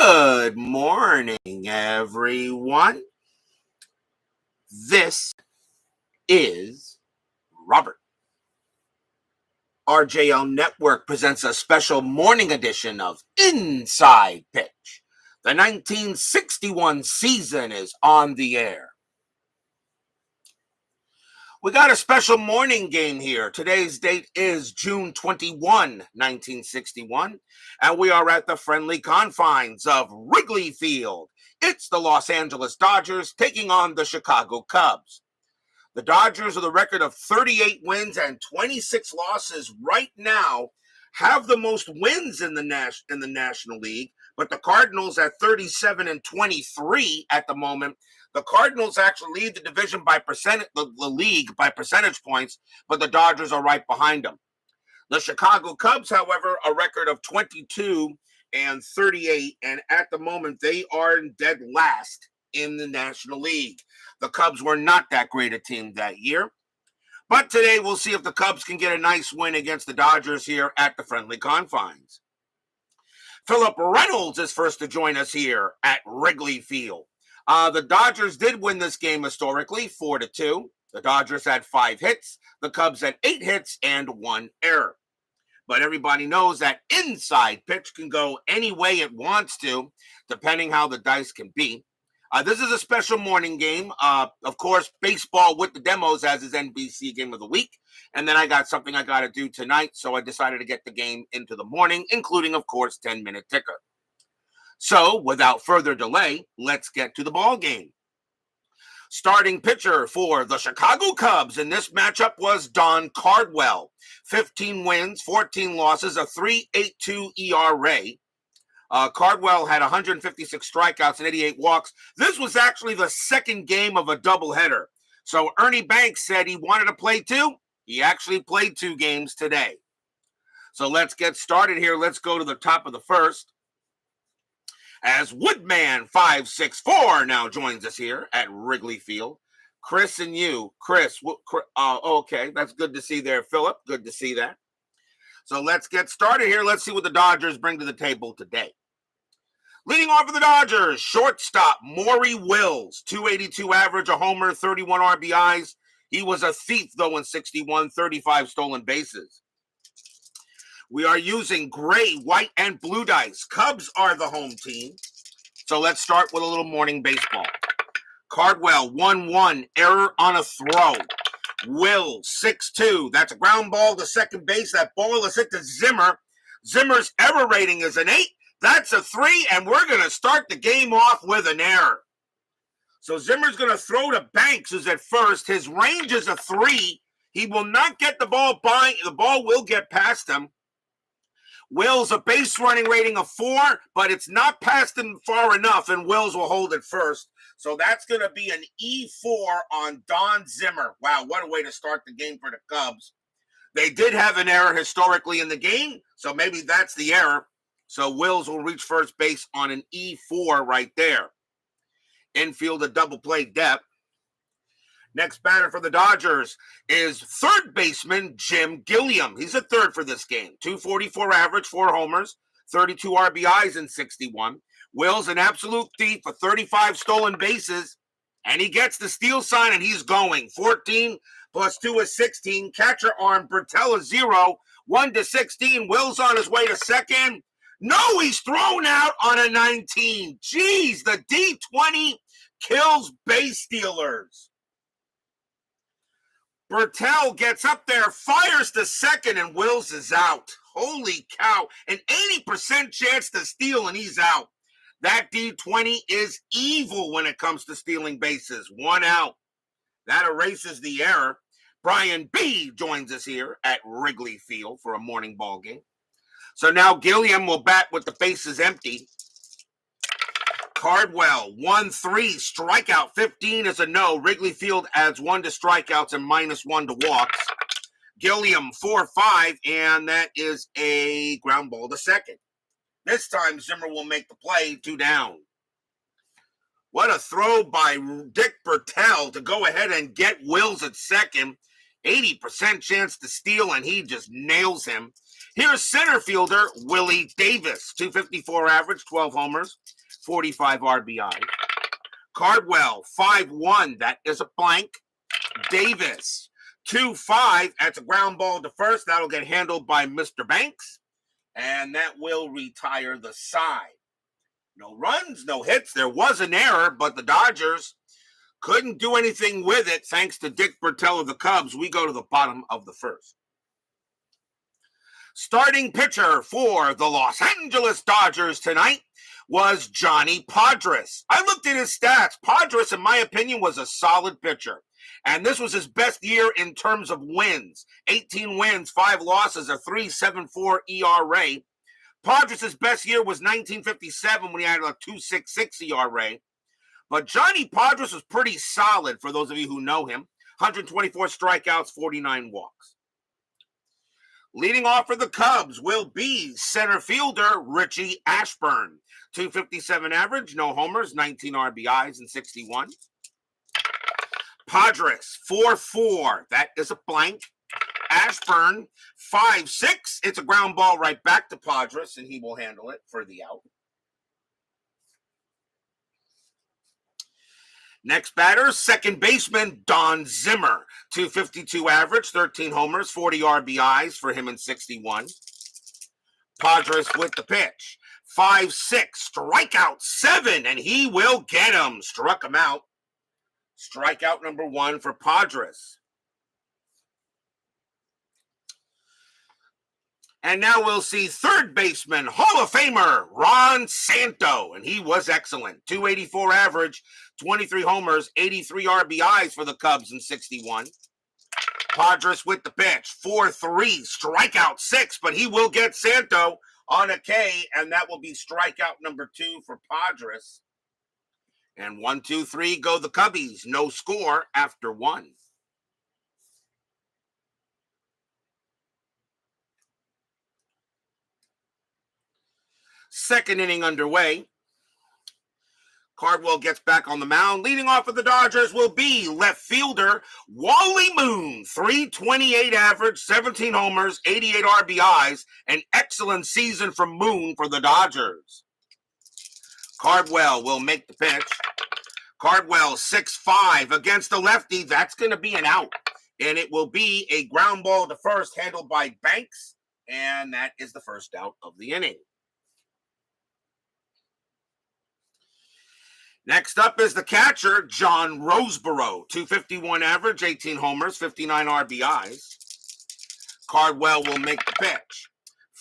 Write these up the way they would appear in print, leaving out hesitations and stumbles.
Good morning, everyone. This is Robert. RJL Network presents a special morning edition of Inside Pitch. The 1961 season is on the air. We got a special morning game here. Today's date is June 21, 1961, and we are at the friendly confines of Wrigley Field. It's the Los Angeles Dodgers taking on the Chicago Cubs. The Dodgers, with a record of 38 wins and 26 losses right now, have the most wins in the National League, but the Cardinals at 37 and 23 at the moment. The Cardinals actually lead the division by the league by percentage points, but the Dodgers are right behind them. The Chicago Cubs, however, a record of 22 and 38, and at the moment they are dead last in the National League. The Cubs were not that great a team that year. But today we'll see if the Cubs can get a nice win against the Dodgers here at the friendly confines. Philip Reynolds is first to join us here at Wrigley Field. The Dodgers did win this game historically, 4-2. The Dodgers had 5 hits. The Cubs had 8 hits and 1 error. But everybody knows that inside pitch can go any way it wants to, depending how the dice can be. This is a special morning game. Of course, baseball with the demos as his NBC game of the week. And then I got something I got to do tonight, so I decided to get the game into the morning, including, of course, 10-minute ticker. So, without further delay, let's get to the ball game. Starting pitcher for the Chicago Cubs in this matchup was Don Cardwell. 15 wins, 14 losses, a 3.82 ERA. Cardwell had 156 strikeouts and 88 walks. This was actually the second game of a doubleheader. So Ernie Banks said he wanted to play 2. He actually played 2 games today. So let's get started here. Let's go to the top of the first. As Woodman 564 now joins us here at Wrigley Field. Chris and you. Chris, okay, that's good to see there, Philip. Good to see that. So let's get started here. Let's see what the Dodgers bring to the table today. Leading off for the Dodgers, shortstop Maury Wills, 282 average, a homer, 31 RBIs. He was a thief, though, in 61, 35 stolen bases. We are using gray, white, and blue dice. Cubs are the home team. So let's start with a little morning baseball. Cardwell, 1-1, error on a throw. Will, 6-2. That's a ground ball to second base. That ball is hit to Zimmer. Zimmer's error rating is an 8. That's a 3, and we're going to start the game off with an error. So Zimmer's going to throw to Banks, who's at first. His range is a 3. He will not get the ball by. The ball will get past him. Will's a base running rating of 4, but it's not past him far enough, and Wills will hold it first. So that's going to be an E4 on Don Zimmer. Wow, what a way to start the game for the Cubs. They did have an error historically in the game, so maybe that's the error. So Wills will reach first base on an E4 right there. Infield a double play depth. Next batter for the Dodgers is third baseman Jim Gilliam. He's a third for this game. 244 average, 4 homers, 32 RBIs in 61. Will's an absolute thief for 35 stolen bases, and he gets the steal sign, and he's going. 14 plus 2 is 16. Catcher arm, Bertella 0. 1 to 16. Will's on his way to second. No, he's thrown out on a 19. Jeez, the D20 kills base stealers. Bertell gets up there, fires to second, and Wills is out. Holy cow. An 80% chance to steal, and he's out. That D20 is evil when it comes to stealing bases. 1 out. That erases the error. Brian B. joins us here at Wrigley Field for a morning ball game. So now Gilliam will bat with the bases empty. Cardwell, 1-3, strikeout, 15 is a no. Wrigley Field adds 1 to strikeouts and -1 to walks. Gilliam, 4-5, and that is a ground ball to second. This time, Zimmer will make the play, 2 down. What a throw by Dick Bertell to go ahead and get Wills at second. 80% chance to steal, and he just nails him. Here's center fielder Willie Davis, 254 average, 12 homers, 45 RBI. Cardwell, 5-1, that is a blank. Davis, 2-5, that's a ground ball to first. That'll get handled by Mr. Banks, and that will retire the side. No runs, no hits. There was an error, but the Dodgers couldn't do anything with it thanks to Dick Bertel of the Cubs. We go to the bottom of the first. Starting pitcher for the Los Angeles Dodgers tonight was Johnny Podres. I looked at his stats. Podres, in my opinion, was a solid pitcher. And this was his best year in terms of wins. 18 wins, 5 losses, a 3.74 ERA. Podres' best year was 1957 when he had a 2.66 ERA. But Johnny Podres was pretty solid for those of you who know him. 124 strikeouts, 49 walks. Leading off for the Cubs will be center fielder Richie Ashburn. 257 average, no homers, 19 RBIs, and 61. Podres, 4-4. That is a blank. Ashburn, 5-6. It's a ground ball right back to Podres, and he will handle it for the out. Next batter, second baseman Don Zimmer. 252 average, 13 homers, 40 RBIs for him in 61. Podres with the pitch. 5-6, strikeout 7, and he will get him. Struck him out. Strikeout number 1 for Podres. And now we'll see third baseman, Hall of Famer Ron Santo, and he was excellent. 284 average, 23 homers, 83 RBIs for the Cubs in 61. Podres with the pitch, 4-3, strikeout 6, but he will get Santo on a K, and that will be strikeout number 2 for Podres. And 1-2-3 go the Cubbies. No score after 1. Second inning underway. Cardwell gets back on the mound. Leading off for the Dodgers will be left fielder Wally Moon. 328 average, 17 homers, 88 RBIs. An excellent season from Moon for the Dodgers. Cardwell will make the pitch. Cardwell, 6-5 against the lefty. That's going to be an out. And it will be a ground ball to first handled by Banks. And that is the first out of the inning. Next up is the catcher, John Roseborough. 251 average, 18 homers, 59 RBIs. Cardwell will make the pitch.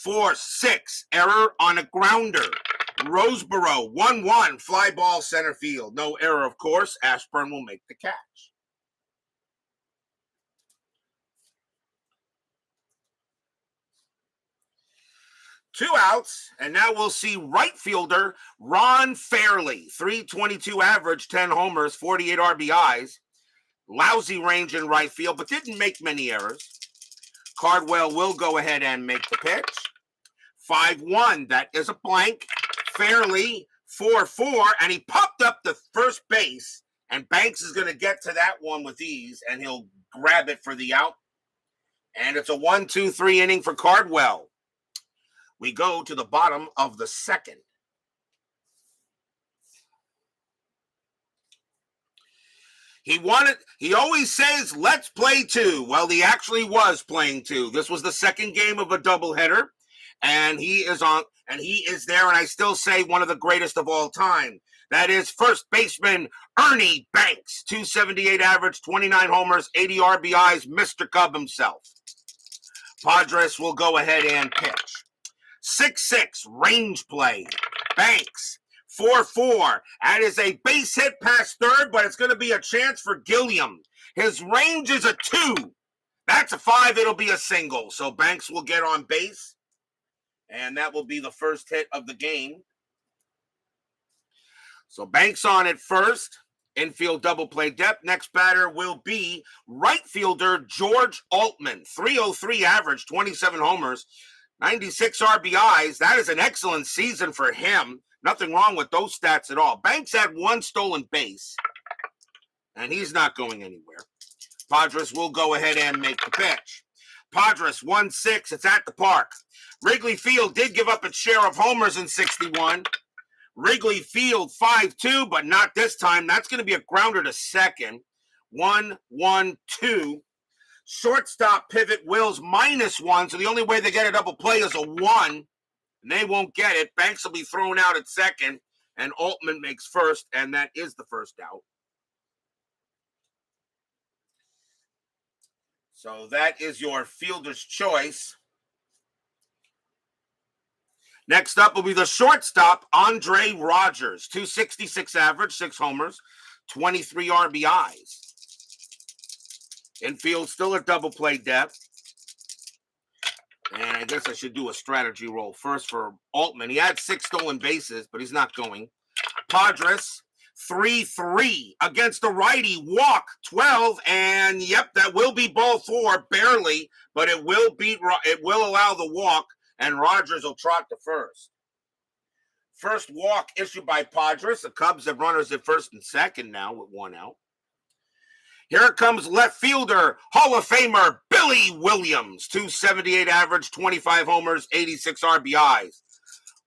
4-6, error on a grounder. Roseborough, 1-1, fly ball center field. No error, of course. Ashburn will make the catch. Two outs, and now we'll see right fielder Ron Fairley. 322 average, 10 homers, 48 RBIs. Lousy range in right field, but didn't make many errors. Cardwell will go ahead and make the pitch. 5-1, that is a blank. Fairley, 4-4, and he popped up the first base, and Banks is going to get to that one with ease, and he'll grab it for the out. And it's a 1-2-3 inning for Cardwell. We go to the bottom of the second. He always says, let's play 2. Well, he actually was playing 2. This was the second game of a doubleheader, and he is there, and I still say one of the greatest of all time. That is first baseman Ernie Banks. 278 average, 29 homers, 80 RBIs, Mr. Cub himself. Podres will go ahead and pitch. 6-6, range play. Banks, 4-4. That is a base hit past third, but it's going to be a chance for Gilliam. His range is a 2. That's a 5. It'll be a single. So Banks will get on base, and that will be the first hit of the game. So Banks on at first. Infield double play depth. Next batter will be right fielder George Altman. 303 average, 27 homers. 96 RBIs. That is an excellent season for him. Nothing wrong with those stats at all. Banks had 1 stolen base, and he's not going anywhere. Podres will go ahead and make the pitch. Podres 1-6. It's at the park. Wrigley Field did give up its share of homers in 61. Wrigley Field 5-2, but not this time. That's going to be a grounder to second. 1-1-2. Shortstop pivot Wills -1, so the only way they get a double play is a 1, and they won't get it. Banks will be thrown out at second, and Altman makes first, and that is the first out. So that is your fielder's choice. Next up will be the shortstop, Andre Rogers. 266 average, 6 homers, 23 RBIs. Infield still a double play depth. And I guess I should do a strategy roll first for Altman. He had 6 stolen bases, but he's not going. Podres, 3-3 against the righty. Walk 12, and yep, that will be ball 4, barely, but it will allow the walk, and Rogers will trot to first. First walk issued by Podres. The Cubs have runners at first and second now with 1 out. Here comes left fielder, Hall of Famer Billy Williams. 278 average, 25 homers, 86 RBIs.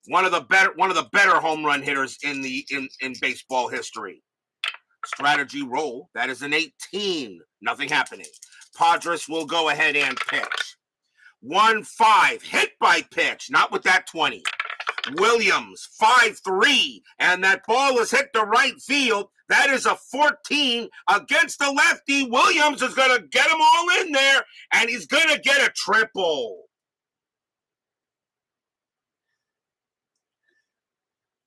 One of the better home run hitters in baseball history. Strategy roll. That is an 18. Nothing happening. Podres will go ahead and pitch. 1-5. Hit by pitch. Not with that 20. Williams, 5-3, and that ball is hit to right field. That is a 14 against the lefty. Williams is going to get them all in there, and he's going to get a triple.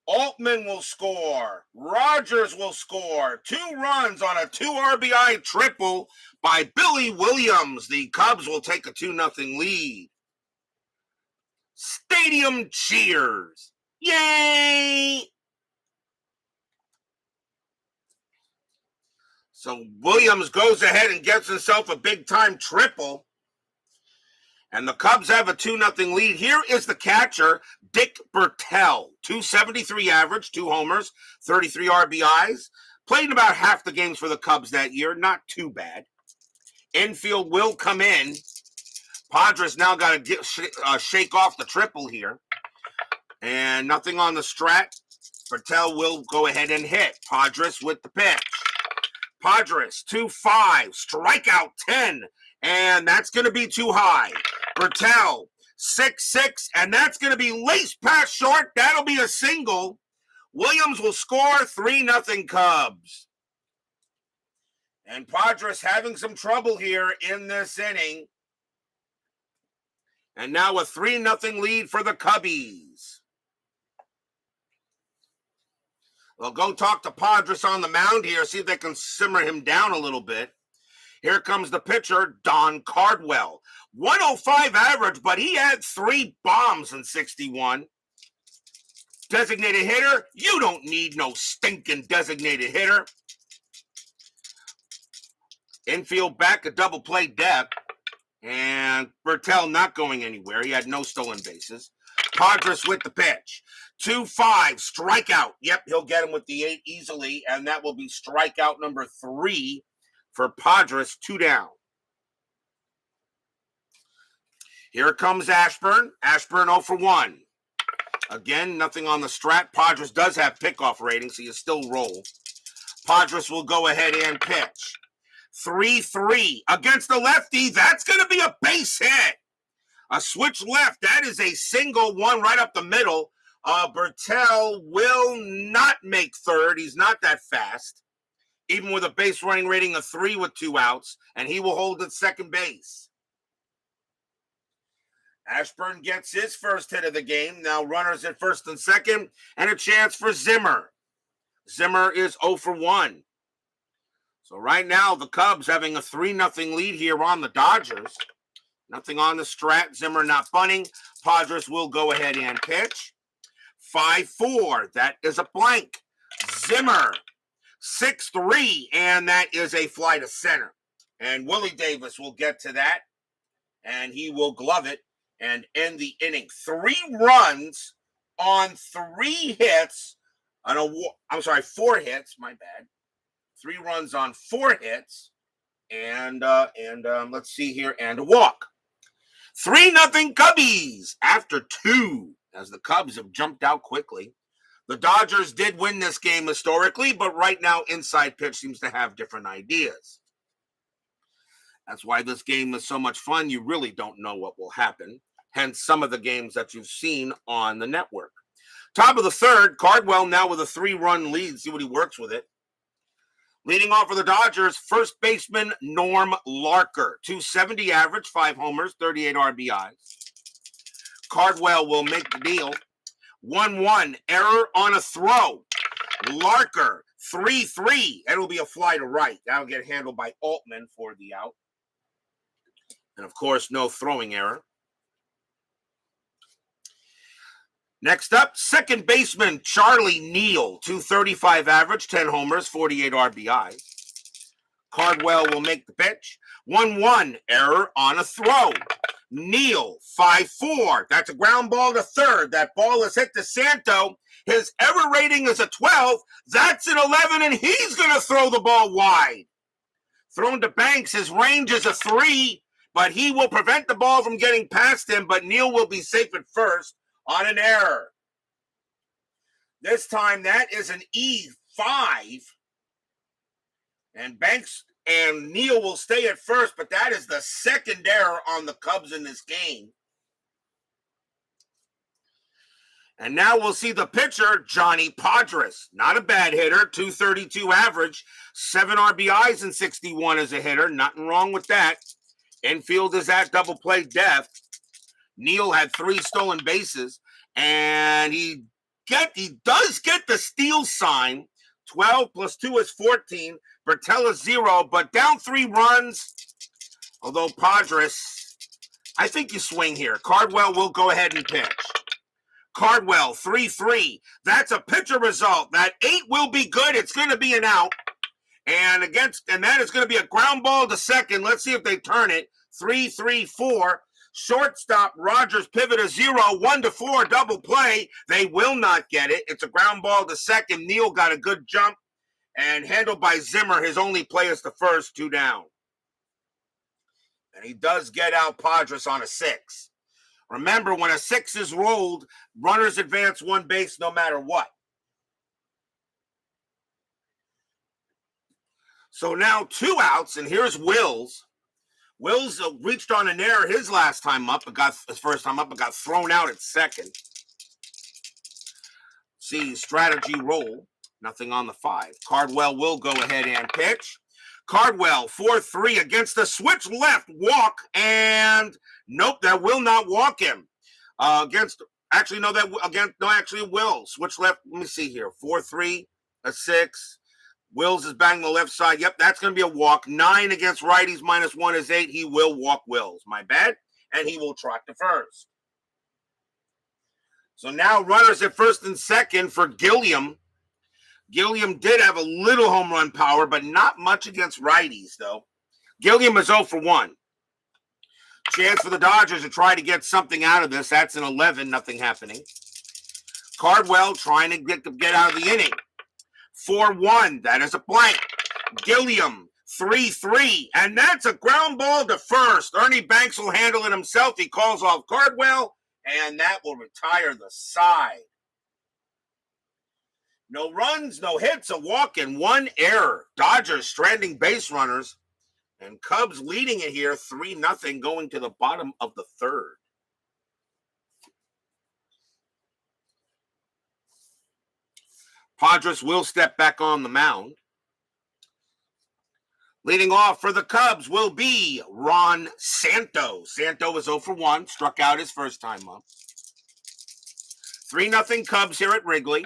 Altman will score. Rogers will score. 2 runs on a 2 RBI triple by Billy Williams. The Cubs will take a 2-0 lead. Stadium cheers. Yay! So Williams goes ahead and gets himself a big-time triple. And the Cubs have a 2-0 lead. Here is the catcher, Dick Bertel. 273 average, 2 homers, 33 RBIs. Played in about half the games for the Cubs that year. Not too bad. Infield will come in. Podres now got to shake off the triple here. And nothing on the strat. Bertel will go ahead and hit. Podres with the pitch. Podres, 2-5, strikeout 10. And that's going to be too high. Bertel, 6-6, and that's going to be laced past short. That'll be a single. Williams will score 3-0 Cubs. And Podres having some trouble here in this inning. And now a 3-0 lead for the Cubbies. We'll go talk to Podres on the mound here, see if they can simmer him down a little bit. Here comes the pitcher, Don Cardwell. 105 average, but he had 3 bombs in 61. Designated hitter, you don't need no stinking designated hitter. Infield back, a double play depth. And Bertel not going anywhere. He had no stolen bases. Podres with the pitch. 2-5, strikeout. Yep, he'll get him with the 8 easily, and that will be strikeout number 3 for Podres, 2 down. Here comes Ashburn. Ashburn 0 for 1. Again, nothing on the strat. Podres does have pickoff rating, so you still roll. Podres will go ahead and pitch. 3-3 against the lefty. That's going to be a base hit. A switch left. That is a single one right up the middle. Bertel will not make third. He's not that fast. Even with a base running rating of 3 with 2 outs. And he will hold at second base. Ashburn gets his first hit of the game. Now runners at first and second. And a chance for Zimmer. Zimmer is 0 for 1. So right now, the Cubs having a 3-0 lead here on the Dodgers. Nothing on the strat. Zimmer not bunting. Podres will go ahead and pitch. 5-4. That is a blank. Zimmer, 6-3. And that is a fly to center. And Willie Davis will get to that. And he will glove it and end the inning. 3 runs on 3 hits. 4 hits, my bad. 3 runs on 4 hits and let's see here, and a walk. 3-0 Cubbies after 2, as the Cubs have jumped out quickly. The Dodgers did win this game historically, but right now Inside Pitch seems to have different ideas. That's why this game is so much fun. You really don't know what will happen. Hence some of the games that you've seen on the network. Top of the third, Cardwell now with a 3-run lead. See what he works with it. Leading off for the Dodgers, first baseman Norm Larker. 270 average, 5 homers, 38 RBIs. Cardwell will make the deal. 1-1, error on a throw. Larker, 3-3. It'll be a fly to right. That'll get handled by Altman for the out. And, of course, no throwing error. Next up, second baseman Charlie Neal, 235 average, 10 homers, 48 RBI. Cardwell will make the pitch. 1-1, error on a throw. Neal, 5-4. That's a ground ball to third. That ball is hit to Santo. His error rating is a 12. That's an 11, and he's going to throw the ball wide. Thrown to Banks, his range is a 3, but he will prevent the ball from getting past him, but Neal will be safe at first on an error. This time that is an E5. And Banks and Neal will stay at first, but that is the second error on the Cubs in this game. And now we'll see the pitcher, Johnny Podres. Not a bad hitter, 232 average, 7 RBIs and 61 as a hitter. Nothing wrong with that. Infield is at double play depth. Neal had 3 stolen bases, and he does get the steal sign. 12 plus 2 is 14. Bertella 0, but down 3 runs. Although Podres, I think you swing here. Cardwell will go ahead and pitch. Cardwell, 3-3. That's a pitcher result. That 8 will be good. It's going to be an out. And that is going to be a ground ball to second. Let's see if they turn it. 3-3-4. Shortstop, Rogers pivot a 0, 1-4, double play. They will not get it. It's a ground ball to second. Neal got a good jump and handled by Zimmer. His only play is the first, 2 down. And he does get out Podres on a 6. Remember, when a 6 is rolled, runners advance 1 base no matter what. So now 2 outs, and here's Wills. Wills reached on an error his first time up, but got thrown out at second. See, strategy roll. Nothing on the 5. Cardwell will go ahead and pitch. Cardwell, 4-3 against the switch left walk, and nope, that will not walk him. Will switch left. Let me see here. 4-3, a 6. Wills is banging the left side. Yep, that's going to be a walk. 9 against righties, -1 is 8. He will walk Wills. My bad. And he will trot to first. So now runners at first and second for Gilliam. Gilliam did have a little home run power, but not much against righties, though. Gilliam is 0 for 1. Chance for the Dodgers to try to get something out of this. That's an 11, nothing happening. Cardwell trying to get out of the inning. 4-1, that is a blank. Gilliam, 3-3, and that's a ground ball to first. Ernie Banks will handle it himself. He calls off Cardwell, and that will retire the side. No runs, no hits, a walk, and 1 error. Dodgers stranding base runners, and Cubs leading it here 3-0 going to the bottom of the 3rd. Podres will step back on the mound. Leading off for the Cubs will be Ron Santo. Santo is 0 for 1, struck out his first time up. 3-0 Cubs here at Wrigley.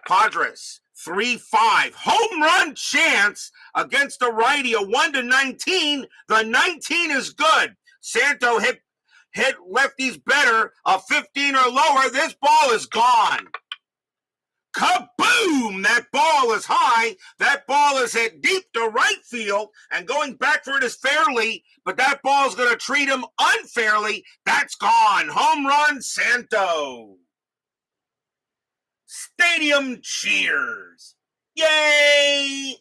Podres, 3-5. Home run chance against a righty, a 1-19. The 19 is good. Santo hit lefties better, a 15 or lower. This ball is gone. Kaboom! That ball is high. That ball is hit deep to right field, and going back for it is Fairly, but that ball is going to treat him unfairly. That's gone. Home run, Santo. Stadium cheers. Yay!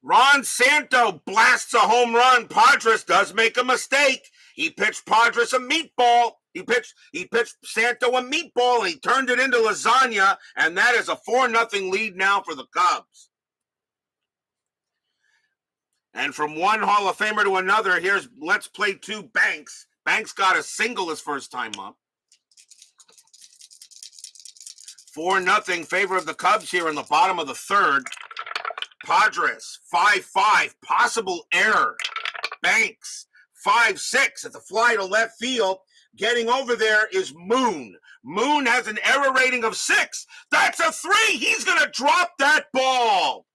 Ron Santo blasts a home run. Podres does make a mistake. He pitched Podres a meatball. He pitched Santo a meatball, and he turned it into lasagna, and that is a 4-0 lead now for the Cubs. And from one Hall of Famer to another, here's Let's Play 2 Banks. Banks got a single his first time up. 4-0 favor of the Cubs here in the bottom of the third. Podres, 5-5, possible error. Banks, 5-6 at the fly to left field. Getting over there is Moon. Moon has an error rating of 6. That's a 3. He's going to drop that ball.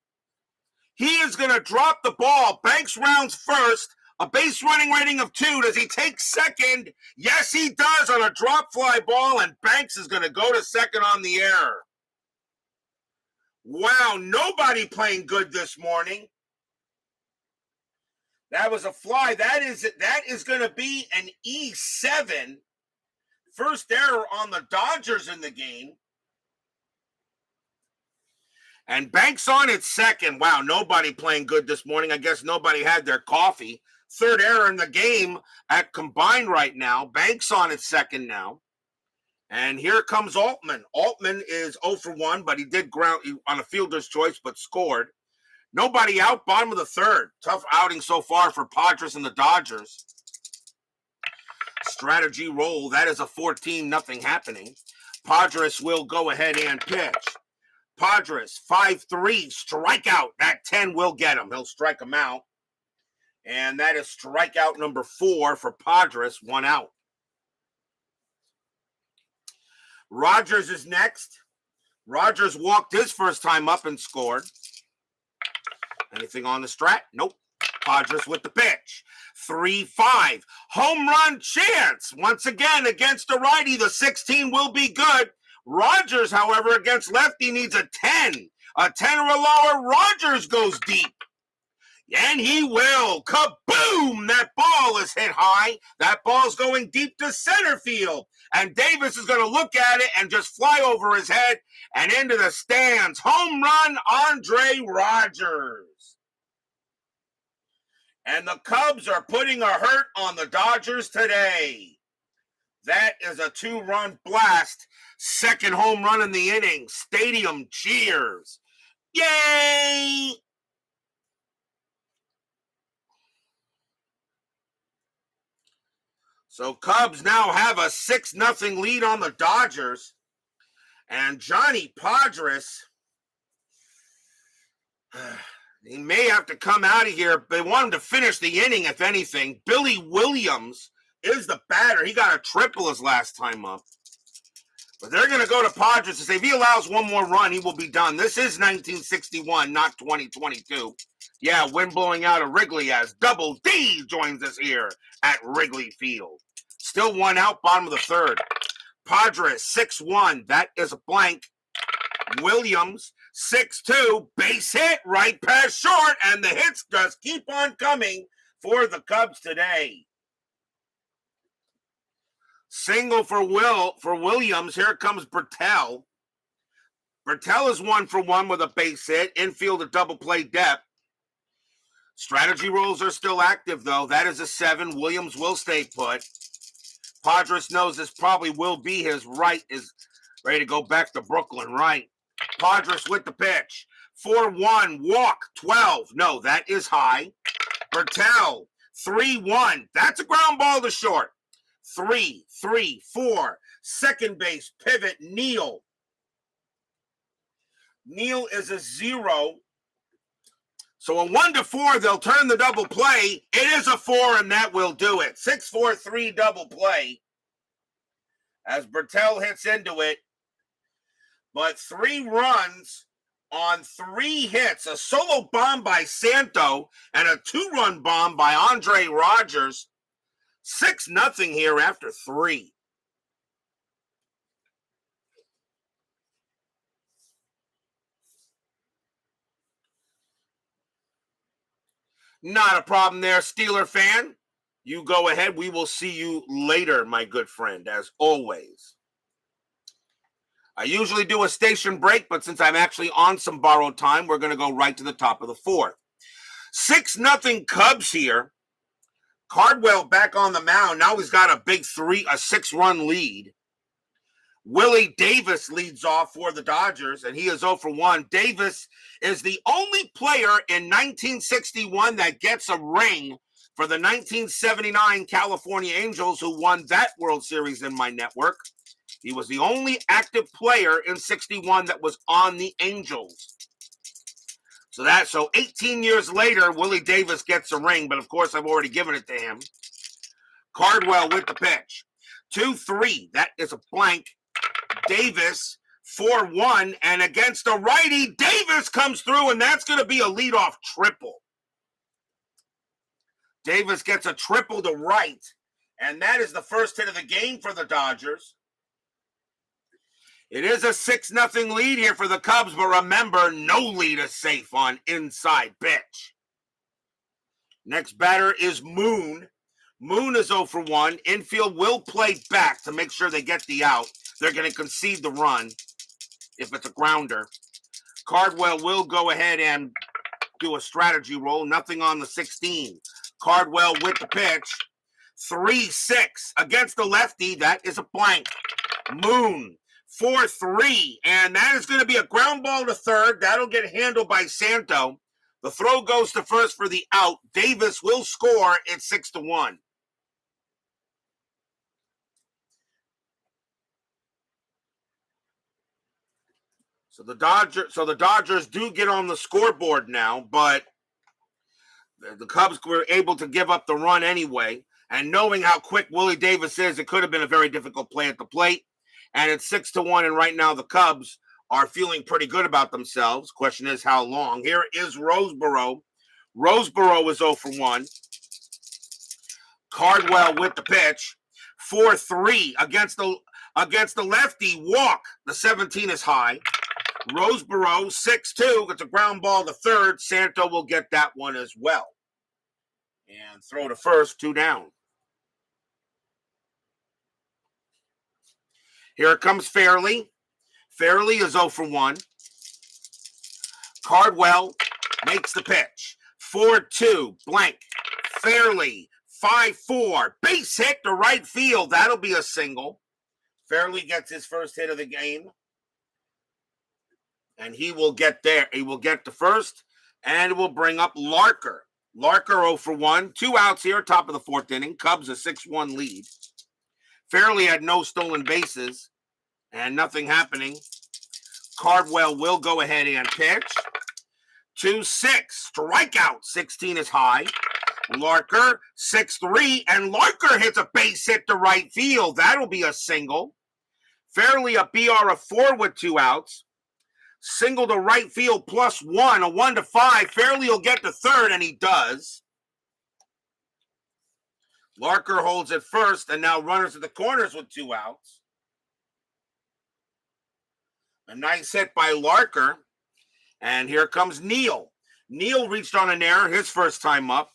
He is going to drop the ball. Banks rounds first. A base running rating of 2. Does he take second? Yes, he does on a drop fly ball, and Banks is going to go to second on the error. Wow, nobody playing good this morning. That was a fly. That is going to be an E7. First error on the Dodgers in the game. And Banks on its second. Wow, nobody playing good this morning. I guess nobody had their coffee. Third error in the game at combined right now. Banks on its second now. And here comes Altman. Altman is 0 for 1, but he did ground on a fielder's choice, but scored. Nobody out, bottom of the third. Tough outing so far for Podres and the Dodgers. Strategy roll. That is a 14-0 happening. Podres will go ahead and pitch. Podres, 5-3, strikeout. That 10 will get him. He'll strike him out. And that is strikeout number 4 for Podres, 1 out. Rogers is next. Rogers walked his first time up and scored. Anything on the strat? Nope. Podres with the pitch. 3-5. Home run chance. Once again, against a righty, the 16 will be good. Rogers, however, against lefty needs a 10. A 10 or a lower. Rogers goes deep. And he will. Kaboom! That ball is hit high. That ball's going deep to center field. And Davis is going to look at it and just fly over his head and into the stands. Home run, Andre Rogers. And the Cubs are putting a hurt on the Dodgers today. That is a 2-run blast. Second home run in the inning. Stadium cheers. Yay! So Cubs now have a 6-0 lead on the Dodgers. And Johnny Podres, he may have to come out of here. They want him to finish the inning, if anything. Billy Williams is the batter. He got a triple his last time up. But they're going to go to Podres and say if he allows one more run, he will be done. This is 1961, not 2022. Yeah, wind blowing out of Wrigley as Double D joins us here at Wrigley Field. Still 1 out, bottom of the third. Podres, 6-1. That is a blank. Williams, 6-2. Base hit right past short, and the hits just keep on coming for the Cubs today. Single for Williams. Here comes Bertel. Bertel is 1 for 1 with a base hit. Infield a double play depth. Strategy rolls are still active, though. That is a 7. Williams will stay put. Podres knows this probably will be his right. Is ready to go back to Brooklyn, right? Podres with the pitch. 4-1, walk, 12. No, that is high. Bertel, 3-1. That's a ground ball to short. 3-3-4. Second base, pivot, Neal. Neal is a 0. So a 1-4, they'll turn the double play. It is a 4, and that will do it. 6-4-3 double play as Bertel hits into it. But 3 runs on 3 hits. A solo bomb by Santo and a 2-run bomb by Andre Rogers. 6-0 here after 3. Not a problem there, Steeler fan. You go ahead. We will see you later, my good friend, as always. I usually do a station break, but since I'm actually on some borrowed time, we're going to go right to the top of the 4th. 6-0 Cubs here. Cardwell back on the mound. Now he's got a big 6-run lead. Willie Davis leads off for the Dodgers, and he is 0 for 1. Davis is the only player in 1961 that gets a ring for the 1979 California Angels, who won that World Series in my network. He was the only active player in 61 that was on the Angels. So 18 years later, Willie Davis gets a ring, but of course I've already given it to him. Cardwell with the pitch. 2-3. That is a blank. Davis 4-1, and against a righty, Davis comes through, and that's going to be a leadoff triple. Davis gets a triple to right, and that is the first hit of the game for the Dodgers. It is a 6-0 lead here for the Cubs, but remember, no lead is safe on inside pitch. Next batter is Moon. Moon is 0 for 1. Infield will play back to make sure they get the out. They're going to concede the run if it's a grounder. Cardwell will go ahead and do a strategy roll. Nothing on the 16. Cardwell with the pitch. 3-6 against the lefty. That is a blank. Moon 4-3. And that is going to be a ground ball to third. That'll get handled by Santo. The throw goes to first for the out. Davis will score. It's 6-1. So the Dodgers do get on the scoreboard now, but the Cubs were able to give up the run anyway. And knowing how quick Willie Davis is, it could have been a very difficult play at the plate. And it's 6-1, and right now the Cubs are feeling pretty good about themselves. Question is how long. Here is Roseboro. Roseboro is 0 for 1. Cardwell with the pitch. 4-3 against the lefty. Walk. The 17 is high. Roseboro 6-2 gets a ground ball to third. Santo will get that one as well. And throw to first, 2 down. Here comes Fairley. Fairley is 0 for 1. Cardwell makes the pitch. 4-2, blank. Fairley, 5-4. Base hit to right field. That'll be a single. Fairley gets his first hit of the game. And he will get there. He will get to first, and it will bring up Larker. Larker 0 for 1. 2 outs here, top of the 4th inning. Cubs a 6-1 lead. Fairley had no stolen bases and nothing happening. Cardwell will go ahead and pitch. 2-6. Strikeout. 16 is high. Larker 6-3, and Larker hits a base hit to right field. That'll be a single. Fairley a BR of 4 with 2 outs. Single to right field +1, a 1-5. Fairley will get to third, and he does. Larker holds it first, and now runners at the corners with 2 outs. A nice hit by Larker. And here comes Neal. Neal reached on an error his first time up.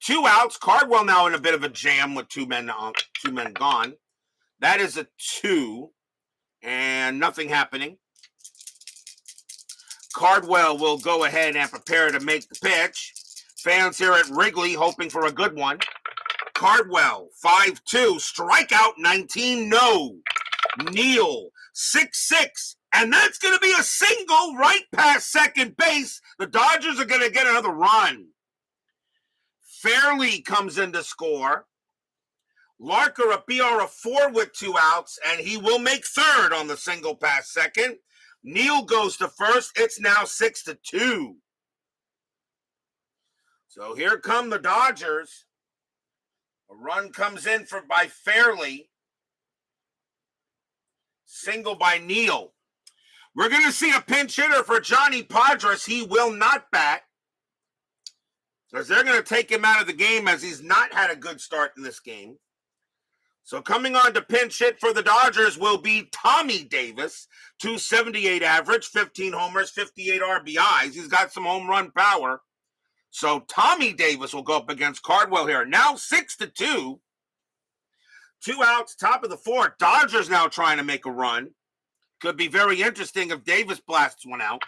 2 outs. Cardwell now in a bit of a jam with 2 men gone. That is a 2. And nothing happening. Cardwell will go ahead and prepare to make the pitch. Fans here at Wrigley hoping for a good one. Cardwell, 5-2, strikeout 19, no. Neal, 6-6, and that's going to be a single right past second base. The Dodgers are going to get another run. Fairley comes in to score. Larker a BR of 4 with 2 outs, and he will make third on the single past second. Neal goes to first. It's now 6-2. So here come the Dodgers. A run comes in by Fairley. Single by Neal. We're going to see a pinch hitter for Johnny Podres. He will not bat, because they're going to take him out of the game, as he's not had a good start in this game. So coming on to pinch hit for the Dodgers will be Tommy Davis, 278 average, 15 homers, 58 RBIs. He's got some home run power. So Tommy Davis will go up against Cardwell here. Now 6-2. 2 outs, top of the 4th. Dodgers now trying to make a run. Could be very interesting if Davis blasts one out.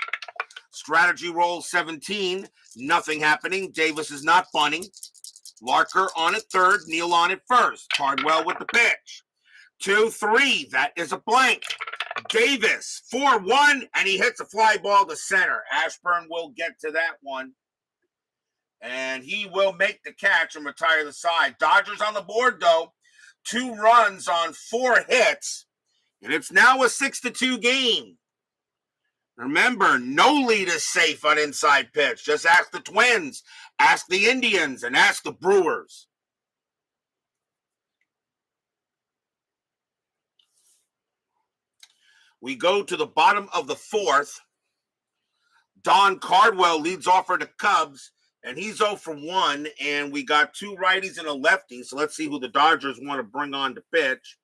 Strategy roll 17. Nothing happening. Davis is not bunting. Larker on at third. Neal on at first. Cardwell with the pitch. 2-3. That is a blank. Davis 4-1, and he hits a fly ball to center. Ashburn will get to that one, and he will make the catch and retire the side. Dodgers on the board, though. 2 runs on 4 hits, and it's now a 6-2 game. Remember, no lead is safe on inside pitch. Just ask the Twins, ask the Indians, and ask the Brewers. We go to the bottom of the 4th. Don Cardwell leads off for the Cubs, and he's 0 for 1, and we got 2 righties and a lefty. So let's see who the Dodgers want to bring on to pitch.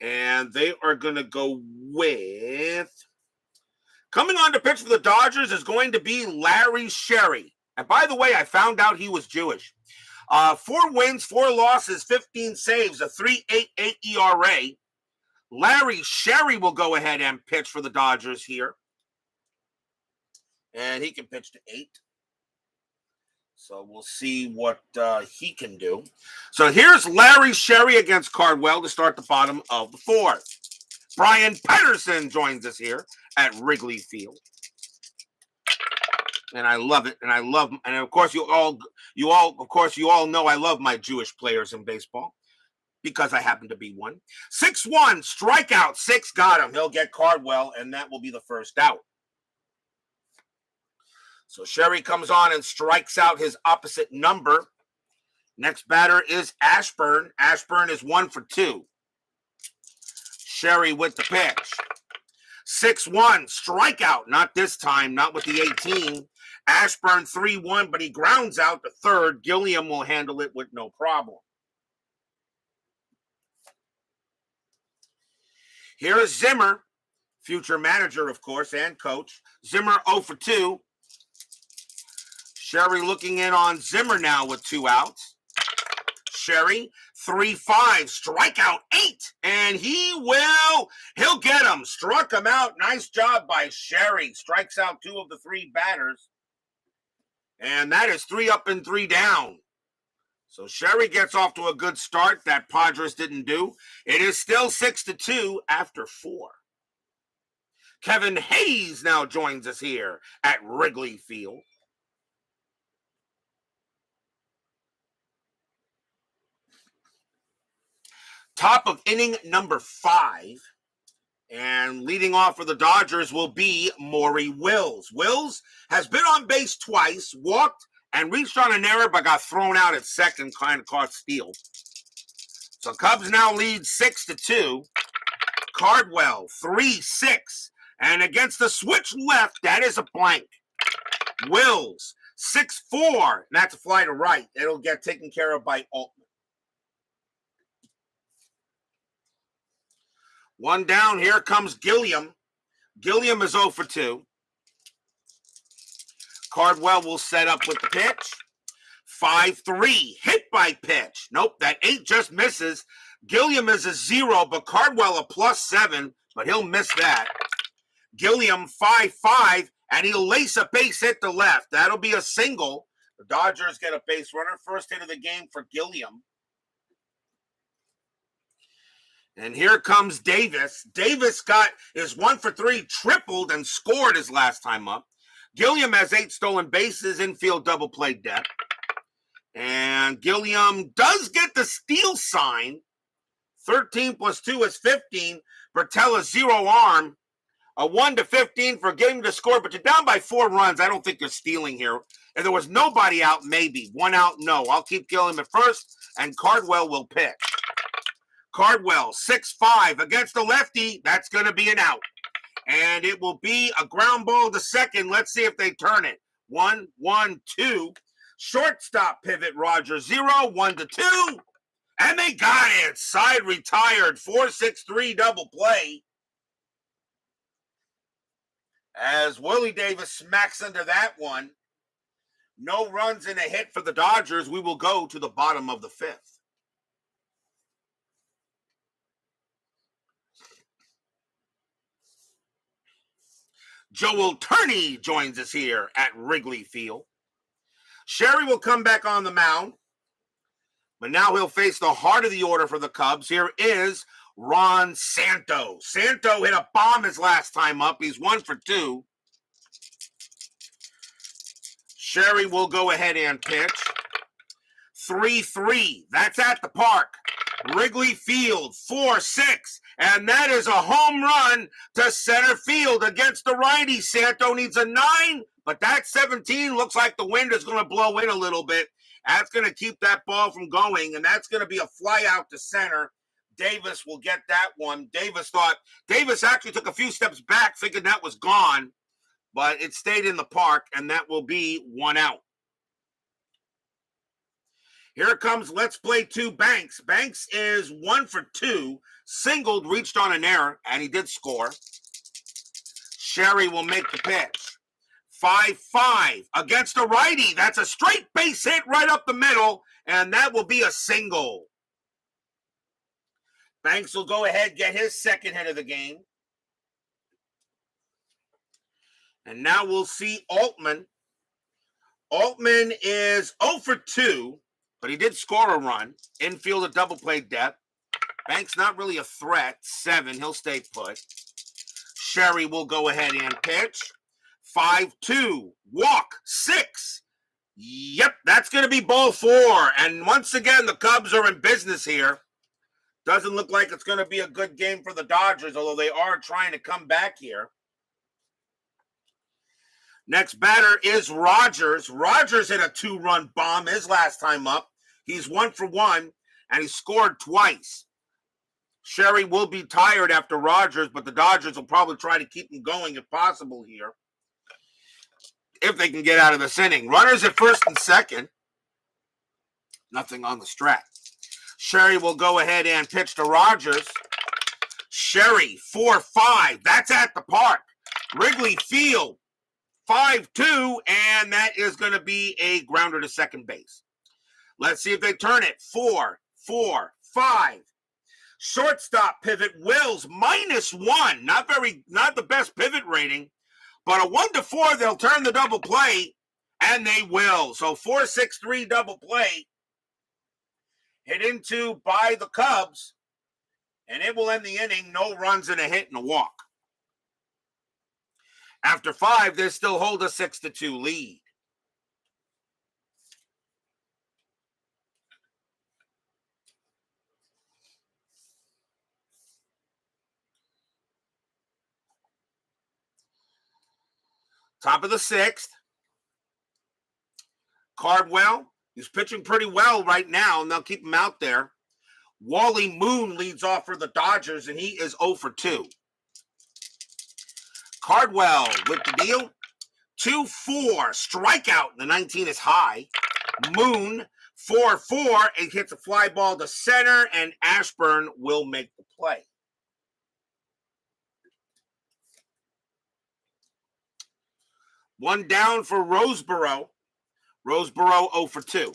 And they are going to go with... Coming on to pitch for the Dodgers is going to be Larry Sherry. And by the way, I found out he was Jewish. 4 wins, 4 losses, 15 saves, a 3.88 ERA. Larry Sherry will go ahead and pitch for the Dodgers here. And he can pitch to 8. So we'll see what he can do. So here's Larry Sherry against Cardwell to start the bottom of the 4th. Brian Pedersen joins us here at Wrigley Field. And I love it. And of course you all know I love my Jewish players in baseball because I happen to be one. 6-1, strikeout, 6 got him. He'll get Cardwell, and that will be the first out. So Sherry comes on and strikes out his opposite number. Next batter is Ashburn. Ashburn is 1 for 2. Sherry with the pitch. 6-1, strikeout. Not this time, not with the 18. Ashburn 3-1, but he grounds out to third. Gilliam will handle it with no problem. Here is Zimmer, future manager, of course, and coach. Zimmer 0 for 2. Sherry looking in on Zimmer now with 2 outs. Sherry, 3-5, strikeout 8, and he'll get him. Struck him out. Nice job by Sherry. Strikes out 2 of the 3 batters. And that is 3 up and 3 down. So Sherry gets off to a good start that Podres didn't do. It is still 6-2 after 4. Kevin Hayes now joins us here at Wrigley Field. Top of inning number 5. And leading off for the Dodgers will be Maury Wills. Wills has been on base twice, walked, and reached on an error, but got thrown out at second, kind of caught steal. So Cubs now lead 6-2. Cardwell, 3-6. And against the switch left, that is a blank. Wills, 6-4. And that's a fly to right. It'll get taken care of by Altman. 1 down. Here comes Gilliam. Gilliam is 0 for 2. Cardwell will set up with the pitch. 5-3. Hit by pitch. Nope, that 8 just misses. Gilliam is a 0, but Cardwell a +7, but he'll miss that. Gilliam 5-5, and he'll lace a base hit to left. That'll be a single. The Dodgers get a base runner. First hit of the game for Gilliam. And here comes Davis. Davis got his 1 for 3, tripled, and scored his last time up. Gilliam has 8 stolen bases, infield double play depth. And Gilliam does get the steal sign. 13 + 2 is 15. Bertella 0 arm. A 1-15 for Gilliam to score, but you're down by 4 runs. I don't think you're stealing here. If there was nobody out, maybe. 1 out, no. I'll keep Gilliam at first, and Cardwell will pitch. Cardwell, 6-5 against the lefty. That's going to be an out. And it will be a ground ball to second. Let's see if they turn it. 1-1-2. Shortstop pivot, Roger 0, 1-2. And they got it. Side retired. 4-6-3 double play. As Willie Davis smacks under that one. No runs and a hit for the Dodgers. We will go to the bottom of the 5th. Joel Turney joins us here at Wrigley Field. Sherry will come back on the mound, but now he'll face the heart of the order for the Cubs. Here is Ron Santo. Santo hit a bomb his last time up. He's 1 for 2. Sherry will go ahead and pitch. 3-3. That's at the park. Wrigley Field, 4-6. And that is a home run to center field against the righty. Santo needs a 9, but that 17 looks like the wind is going to blow in a little bit. That's going to keep that ball from going, and that's going to be a fly out to center. Davis will get that one. Davis actually took a few steps back, thinking that was gone, but it stayed in the park, and that will be 1 out. Here comes Let's Play 2 Banks. Banks is 1 for 2. Singled, reached on an error, and he did score. Sherry will make the pitch. 5-5 against a righty. That's a straight base hit right up the middle, and that will be a single. Banks will go ahead, get his second hit of the game. And now we'll see Altman. Altman is 0 for 2, but he did score a run. Infield a double play depth. Banks not really a threat. 7, he'll stay put. Sherry will go ahead and pitch. 5-2, walk, 6. Yep, that's going to be ball 4. And once again, the Cubs are in business here. Doesn't look like it's going to be a good game for the Dodgers, although they are trying to come back here. Next batter is Rogers. Rogers hit a 2-run bomb his last time up. He's 1 for 1, and he scored twice. Sherry will be tired after Rogers, but the Dodgers will probably try to keep him going if possible here, if they can get out of this inning. Runners at first and second. Nothing on the stretch. Sherry will go ahead and pitch to Rogers. Sherry, 4-5. That's at the park. Wrigley Field, 5-2, and that is going to be a grounder to second base. Let's see if they turn it. 4-4-5. Shortstop pivot, Wills, -1. Not the best pivot rating, but a 1-4, they'll turn the double play, and they will. So 4-6-3 double play hit into by the Cubs, and it will end the inning. No runs and a hit and a walk. After 5, they still hold a 6-2 lead. Top of the 6th. Cardwell, he's pitching pretty well right now, and they'll keep him out there. Wally Moon leads off for the Dodgers, and he is 0 for 2. Cardwell with the deal. 2-4, strikeout. The 19 is high. Moon, 4-4, and hits a fly ball to center, and Ashburn will make the play. One down for Roseboro. Roseboro 0 for 2.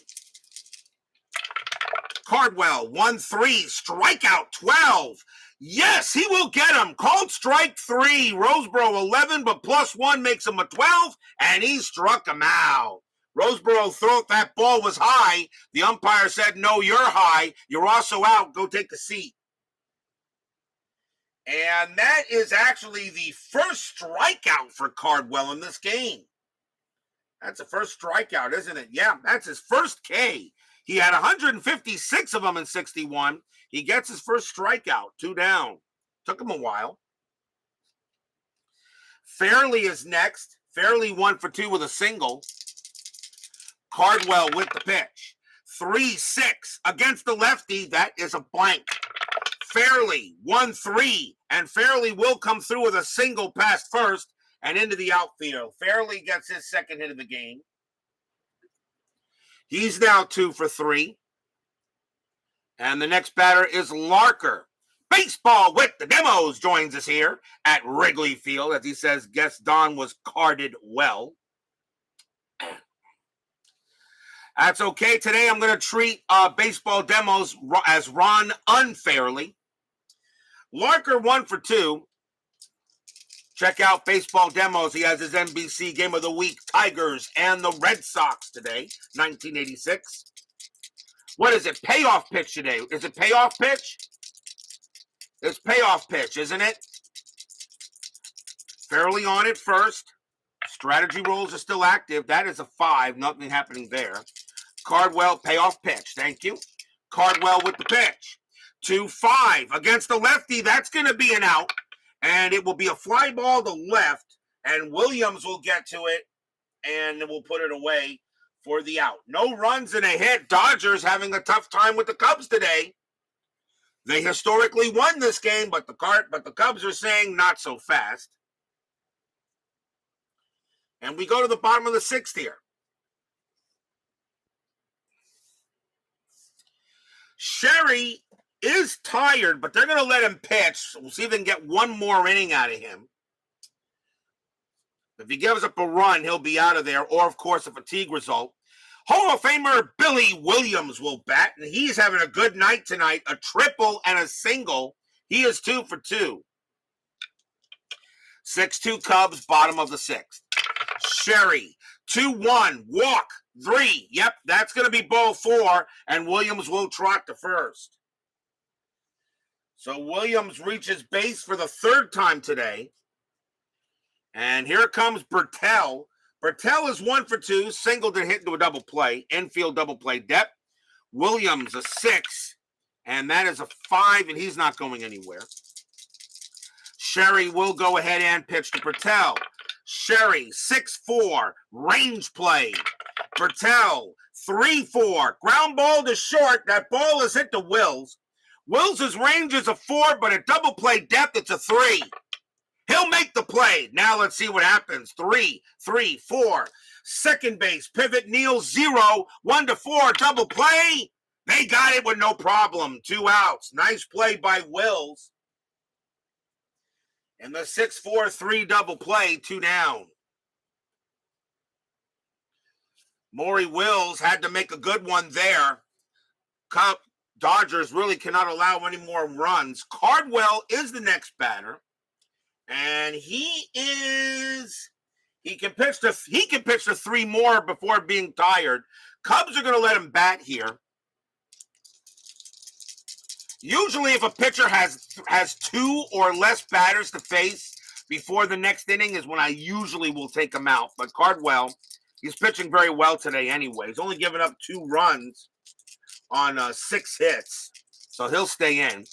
Cardwell, 1-3, strikeout 12. Yes, he will get him. Called strike 3. Roseboro 11, but +1 makes him a 12, and he struck him out. Roseboro thought that ball was high. The umpire said, no, you're high. You're also out. Go take a seat. And that is actually the first strikeout for Cardwell in this game. That's the first strikeout, isn't it? Yeah, that's his first K. He had 156 of them in 61. He gets his first strikeout, 2 down. Took him a while. Fairley is next. Fairley 1 for 2 with a single. Cardwell with the pitch. 3-6 against the lefty. That is a blank. Fairley 1-3, and Fairley will come through with a single past first and into the outfield. Fairley gets his second hit of the game. He's now 2 for 3. And the next batter is Larker. Baseball with the Demos joins us here at Wrigley Field. As he says, guess Don was carded well. That's okay. Today I'm going to treat Baseball Demos as Ron unfairly. Larker 1 for 2. Check out Baseball Demos. He has his NBC Game of the Week, Tigers and the Red Sox today, 1986. What is it? Payoff pitch today. Is it payoff pitch? It's payoff pitch, isn't it? Fairly on it first. Strategy rolls are still active. That is a 5. Nothing happening there. Cardwell, payoff pitch. Thank you. Cardwell with the pitch. 2-5 against the lefty. That's going to be an out. And it will be a fly ball to left. And Williams will get to it. And we'll put it away for the out. No runs and a hit. Dodgers having a tough time with the Cubs today. They historically won this game, but the Cubs are saying not so fast. And we go to the bottom of the 6th here. Sherry is tired, but they're going to let him pitch. We'll see if they can get one more inning out of him. If he gives up a run, he'll be out of there, or, of course, a fatigue result. Hall of Famer Billy Williams will bat, and he's having a good night tonight, a triple and a single. He is 2 for 2. 6-2 Cubs, bottom of the 6th. Sherry, 2-1, walk, 3. Yep, that's going to be ball 4, and Williams will trot to first. So Williams reaches base for the 3rd time today. And here comes Bertel. Bertel is 1 for 2, singled and hit into a double play, infield double play depth. Williams, a 6, and that is a 5, and he's not going anywhere. Sherry will go ahead and pitch to Bertel. Sherry, 6-4, range play. Bertel, 3-4, ground ball to short. That ball is hit to Wills. Wills' range is a 4, but at double play depth, it's a 3. He'll make the play. Now let's see what happens. 3-4. Second base, pivot, Neal, 0. 1-4, double play. They got it with no problem. 2 outs. Nice play by Wills. And the 6-4-3 double play, 2 down. Maury Wills had to make a good one there. Dodgers really cannot allow any more runs. Cardwell is the next batter. And he can pitch to 3 more before being tired. Cubs are going to let him bat here. Usually if a pitcher has 2 or less batters to face before the next inning is when I usually will take him out. But Cardwell, he's pitching very well today anyway. He's only given up 2 runs on 6 hits. So he'll stay in.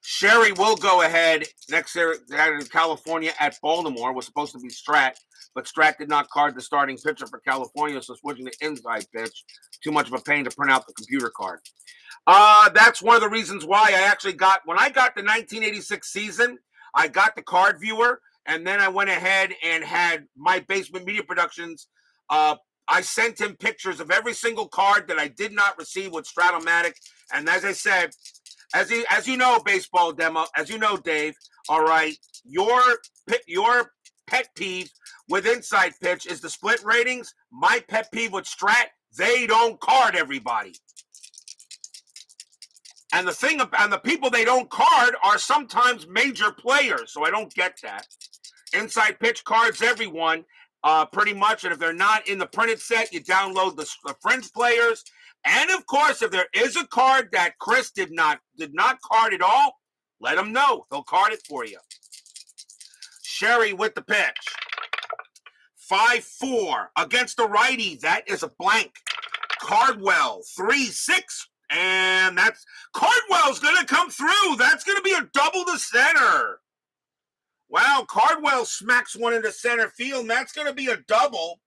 Sherry will go ahead next year in California at Baltimore. Was supposed to be Strat, but Strat did not card the starting pitcher for California, so switching to inside pitch. Too much of a pain to print out the computer card. That's one of the reasons why I actually when I got the 1986 season, I got the card viewer, and then I went ahead and had my Basement Media Productions. I sent him pictures of every single card that I did not receive with Stratomatic, and as I said, as you know, Baseball Demo, as you know, Dave, all right, your pet peeve with inside pitch is the split ratings. My pet peeve with Strat, they don't card everybody. And the people they don't card are sometimes major players, so I don't get that. Inside pitch cards everyone, pretty much, and if they're not in the printed set, you download the fringe players. And of course, if there is a card that Chris did not card at all, let him know. He'll card it for you. Sherry with the pitch. 5-4 against the righty. That is a blank. Cardwell, 3-6. And Cardwell's going to come through. That's going to be a double to center. Wow, Cardwell smacks one into center field, and that's going to be a double.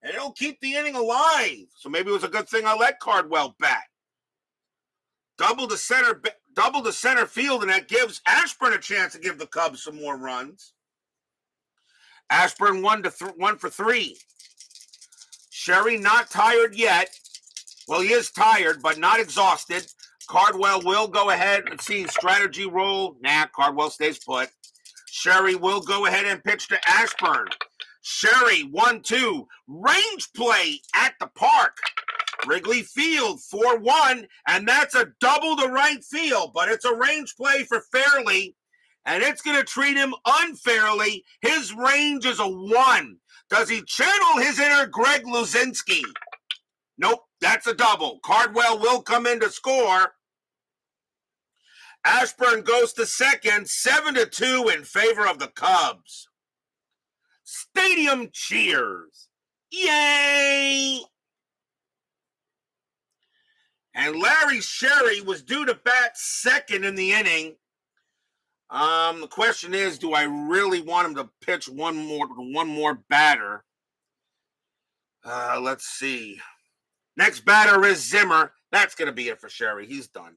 And it'll keep the inning alive. So maybe it was a good thing I let Cardwell bat. Double to center field, and that gives Ashburn a chance to give the Cubs some more runs. Ashburn 1 for 3. Sherry not tired yet. Well, he is tired, but not exhausted. Cardwell will go ahead and see strategy roll. Nah, Cardwell stays put. Sherry will go ahead and pitch to Ashburn. Sherry, 1-2, range play at the park. Wrigley Field, 4-1, and that's a double to right field, but it's a range play for Fairley. and it's going to treat him unfairly. His range is a 1. Does he channel his inner Greg Luzinski? Nope, that's a double. Cardwell will come in to score. Ashburn goes to second, 7-2 in favor of the Cubs. Stadium cheers. Yay! And Larry Sherry was due to bat second in the inning. The question is, do I really want him to pitch one more batter? Let's see. Next batter is Zimmer. That's going to be it for Sherry. He's done.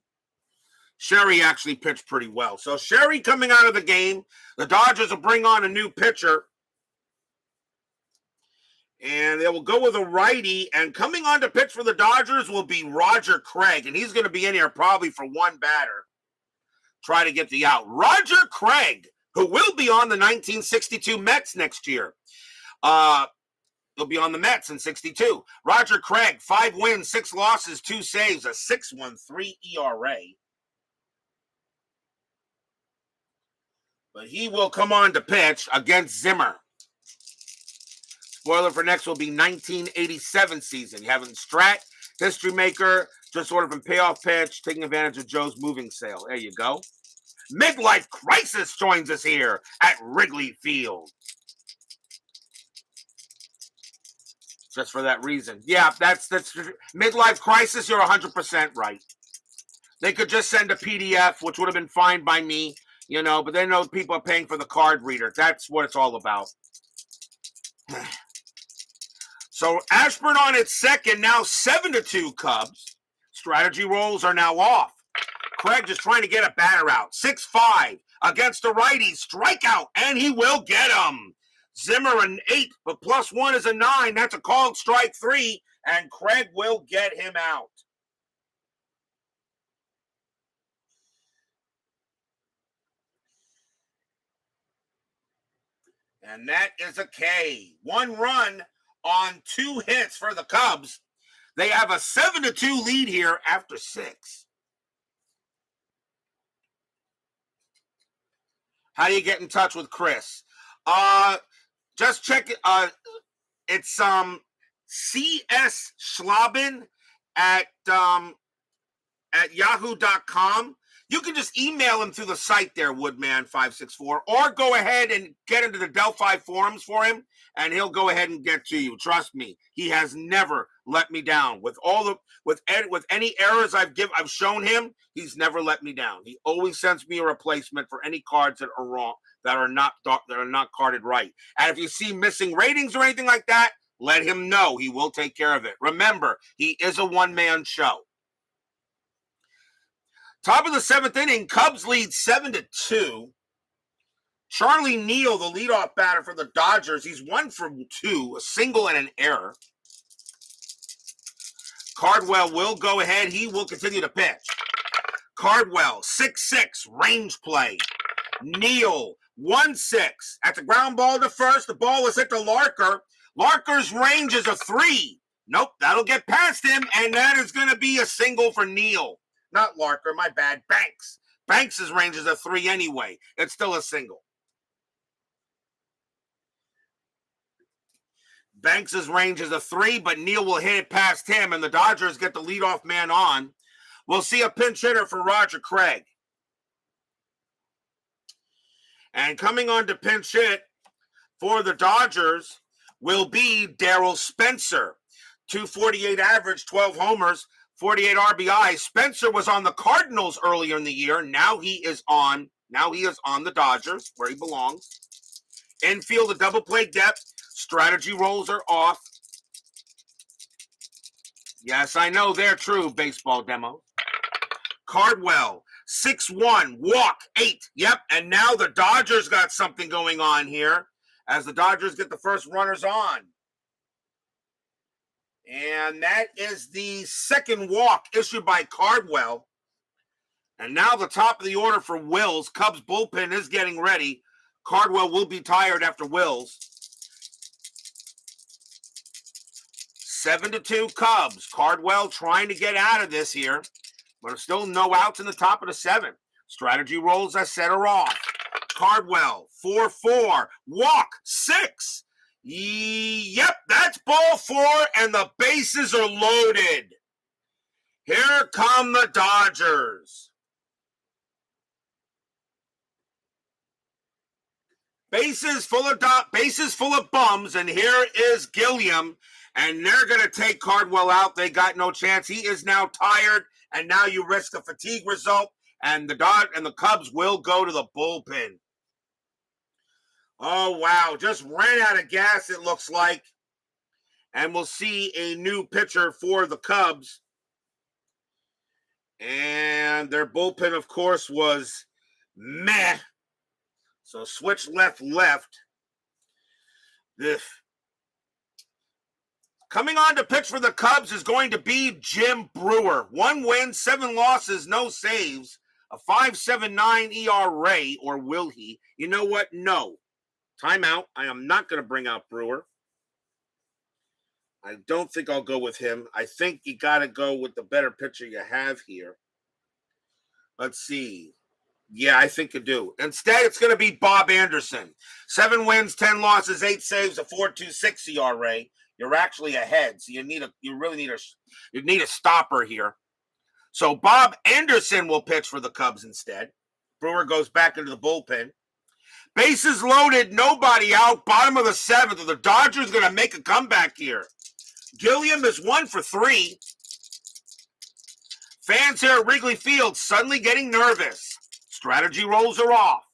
Sherry actually pitched pretty well. So Sherry coming out of the game. The Dodgers will bring on a new pitcher. And they will go with a righty. And coming on to pitch for the Dodgers will be Roger Craig. And he's going to be in here probably for one batter. Try to get the out. Roger Craig, who will be on the 1962 Mets next year. He'll be on the Mets in 62. Roger Craig, 5 wins, 6 losses, 2 saves, a 6.13 ERA. But he will come on to pitch against Zimmer. Spoiler for next will be 1987 season. You have it in Strat, History Maker, just sort of in payoff pitch, taking advantage of Joe's moving sale. There you go. Midlife Crisis joins us here at Wrigley Field. Just for that reason. Yeah, that's Midlife Crisis, you're 100% right. They could just send a PDF, which would have been fine by me, but they know people are paying for the card reader. That's what it's all about. So Ashburn on its second, now 7-2 Cubs. Strategy rolls are now off. Craig just trying to get a batter out. 6-5 against the righty. Strikeout, and he will get him. Zimmer an 8, but +1 is a 9. That's a called strike 3, and Craig will get him out. And that is a K. 1 run on 2 hits for the Cubs. They have a 7-2 lead here after 6. How do you get in touch with Chris? Just check it. It's CS Schlaben at yahoo.com. You can just email him through the site there, Woodman564, or go ahead and get into the Delphi forums for him, and he'll go ahead and get to you. Trust me, he has never let me down. With any errors I've shown him, he's never let me down. He always sends me a replacement for any cards that are wrong, that are not carded right. And if you see missing ratings or anything like that, let him know. He will take care of it. Remember, he is a one-man show. Top of the 7th inning, Cubs lead 7-2. Charlie Neal, the leadoff batter for the Dodgers, he's 1 for 2, a single and an error. Cardwell will go ahead. He will continue to pitch. Cardwell, 6-6, range play. Neal, 1-6. At the ground ball to first, the ball is hit to Larker. Larker's range is a 3. Nope, that'll get past him, and that is going to be a single for Neal. Not Larker, my bad. Banks. Banks' range is a 3 anyway. It's still a single. Banks' range is a 3, but Neal will hit it past him, and the Dodgers get the leadoff man on. We'll see a pinch hitter for Roger Craig. And coming on to pinch hit for the Dodgers will be Darryl Spencer. 248 average, 12 homers, 48 RBI. Spencer was on the Cardinals earlier in the year. Now he is on the Dodgers, where he belongs. Infield, a double play depth. Strategy rolls are off. Yes, I know they're true, baseball demo. Cardwell, 6-1, walk, 8. Yep, and now the Dodgers got something going on here as the Dodgers get the first runners on. And that is the second walk issued by Cardwell. And now the top of the order for Wills. Cubs bullpen is getting ready. Cardwell will be tired after Wills. 7-2 Cubs. Cardwell trying to get out of this here. But still no outs in the top of the 7th. Strategy rolls, I said, are off. Cardwell, 4-4. Walk, 6. Yep, that's ball 4, and the bases are loaded. Here come the Dodgers. Bases full of bums, and here is Gilliam, and they're going to take Cardwell out. They got no chance. He is now tired, and now you risk a fatigue result, and the Cubs will go to the bullpen. Oh, wow. Just ran out of gas, it looks like. And we'll see a new pitcher for the Cubs. And their bullpen, of course, was meh. So switch left. Coming on to pitch for the Cubs is going to be Jim Brewer. 1 win, 7 losses, no saves, a 5.79 ERA, or will he? You know what? No. Timeout. I am not going to bring out Brewer. I don't think I'll go with him. I think you got to go with the better pitcher you have here. Let's see. Yeah, I think you do. Instead, it's going to be Bob Anderson. 7 wins, 10 losses, 8 saves, a 4.26 ERA. You're actually ahead, so you really need a stopper here. So Bob Anderson will pitch for the Cubs instead. Brewer goes back into the bullpen. Bases loaded, nobody out. Bottom of the 7th. The Dodgers going to make a comeback here. Gilliam is 1 for 3. Fans here at Wrigley Field suddenly getting nervous. Strategy rolls are off.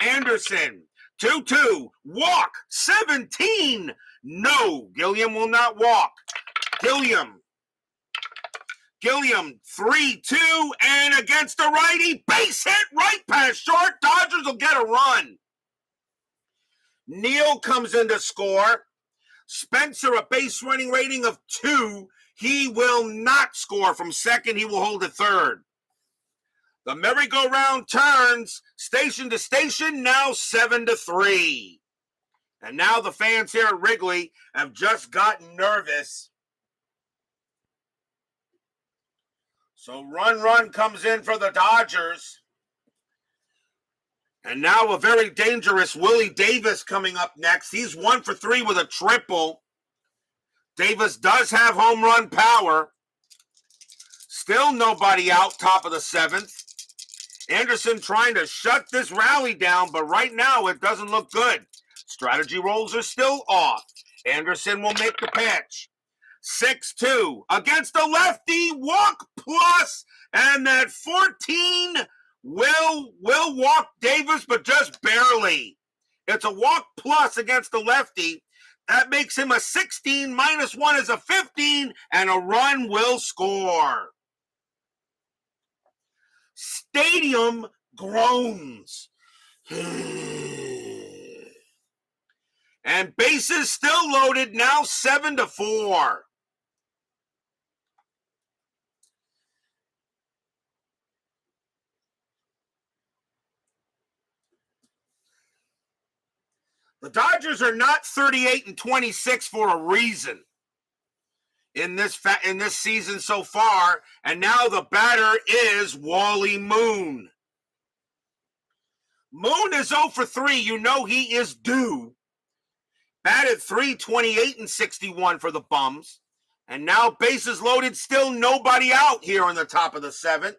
Anderson, 2-2. Walk, 17. No, Gilliam will not walk. Gilliam, 3-2, and against the righty, base hit right past short. Dodgers will get a run. Neal comes in to score. Spencer, a base running rating of 2. He will not score from second. He will hold at third. The merry-go-round turns station to station, now 7-3. And now the fans here at Wrigley have just gotten nervous. So run comes in for the Dodgers. And now a very dangerous Willie Davis coming up next. He's 1 for 3 with a triple. Davis does have home run power. Still nobody out, top of the 7th. Anderson trying to shut this rally down, but right now it doesn't look good. Strategy rolls are still off. Anderson will make the pitch. 6-2 against the lefty, walk plus, and that 14 will walk Davis, but just barely. It's a walk plus against the lefty. That makes him a 16, -1 is a 15, and a run will score. Stadium groans. And bases still loaded, now 7-4. The Dodgers are not 38-26 for a reason in this season so far, and now the batter is Wally Moon. Moon is 0 for 3. You know he is due. Batted .328 for the Bums. And now bases loaded, still nobody out here on the top of the 7th.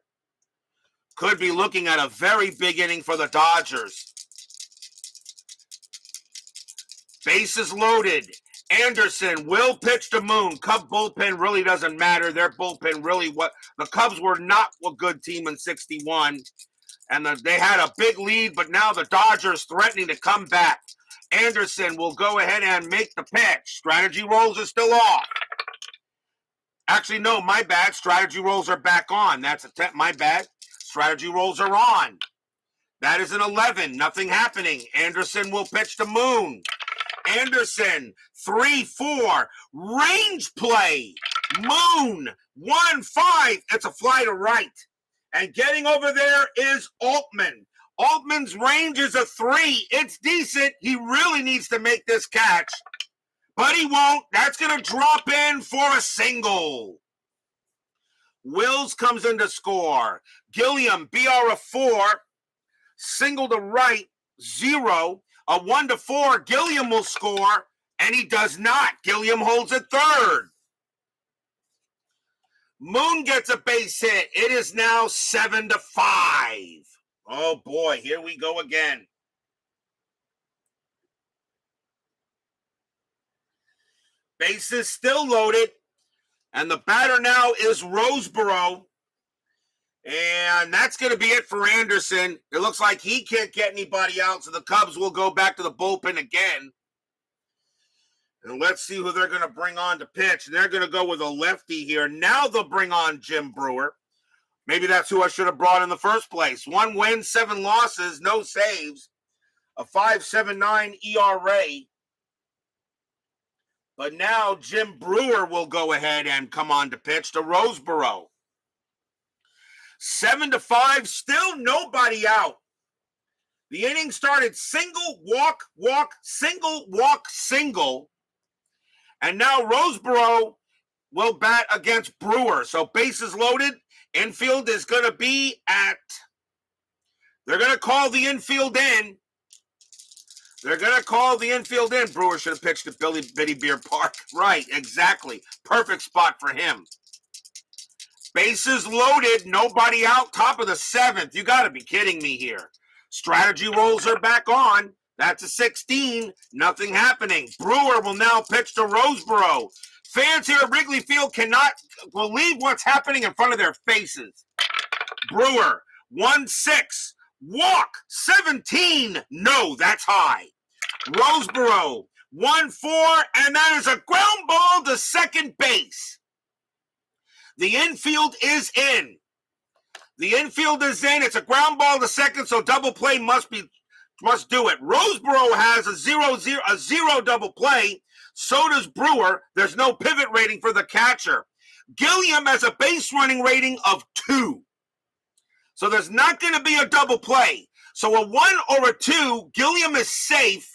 Could be looking at a very big inning for the Dodgers. Bases loaded. Anderson will pitch to Moon. Cub bullpen really doesn't matter. Their bullpen really the Cubs were not a good team in 61. And they had a big lead, but now the Dodgers threatening to come back. Anderson will go ahead and make the pitch. Strategy rolls are still off. Actually, no, my bad. Strategy rolls are back on. That's my bad. Strategy rolls are on. That is an 11. Nothing happening. Anderson will pitch to Moon. Anderson, 3-4. Range play. Moon, 1-5. It's a fly to right. And getting over there is Altman. Altman's range is a 3. It's decent. He really needs to make this catch. But he won't. That's going to drop in for a single. Wills comes in to score. Gilliam, BR of 4. Single to right. 0. A 1-4, Gilliam will score, and he does not. Gilliam holds at third. Moon gets a base hit. It is now 7-5. Oh boy, here we go again. Bases still loaded, and the batter now is Roseboro. And that's going to be it for Anderson. It looks like he can't get anybody out, so the Cubs will go back to the bullpen again. And let's see who they're going to bring on to pitch. They're going to go with a lefty here. Now they'll bring on Jim Brewer. Maybe that's who I should have brought in the first place. 1 win, 7 losses, no saves. A 5.79 ERA. But now Jim Brewer will go ahead and come on to pitch to Roseboro. 7-5, still nobody out. The inning started single, walk, walk, single, walk, single. And now Roseboro will bat against Brewer. So bases loaded. Infield is going to be at, they're going to call the infield in. They're going to call the infield in. Brewer should have pitched at Bitty Beer Park. Right, exactly. Perfect spot for him. Bases loaded, nobody out, top of the 7th. You got to be kidding me here. Strategy rolls are back on. That's a 16. Nothing happening. Brewer will now pitch to Roseboro. Fans here at Wrigley Field cannot believe what's happening in front of their faces. Brewer, 1-6. Walk, 17. No, that's high. Roseboro, 1-4, and that is a ground ball to second base. The infield is in. The infield is in. It's a ground ball to second, so double play must do it. Roseboro has a 0 double play. So does Brewer. There's no pivot rating for the catcher. Gilliam has a base running rating of 2. So there's not going to be a double play. So a 1 or a 2, Gilliam is safe.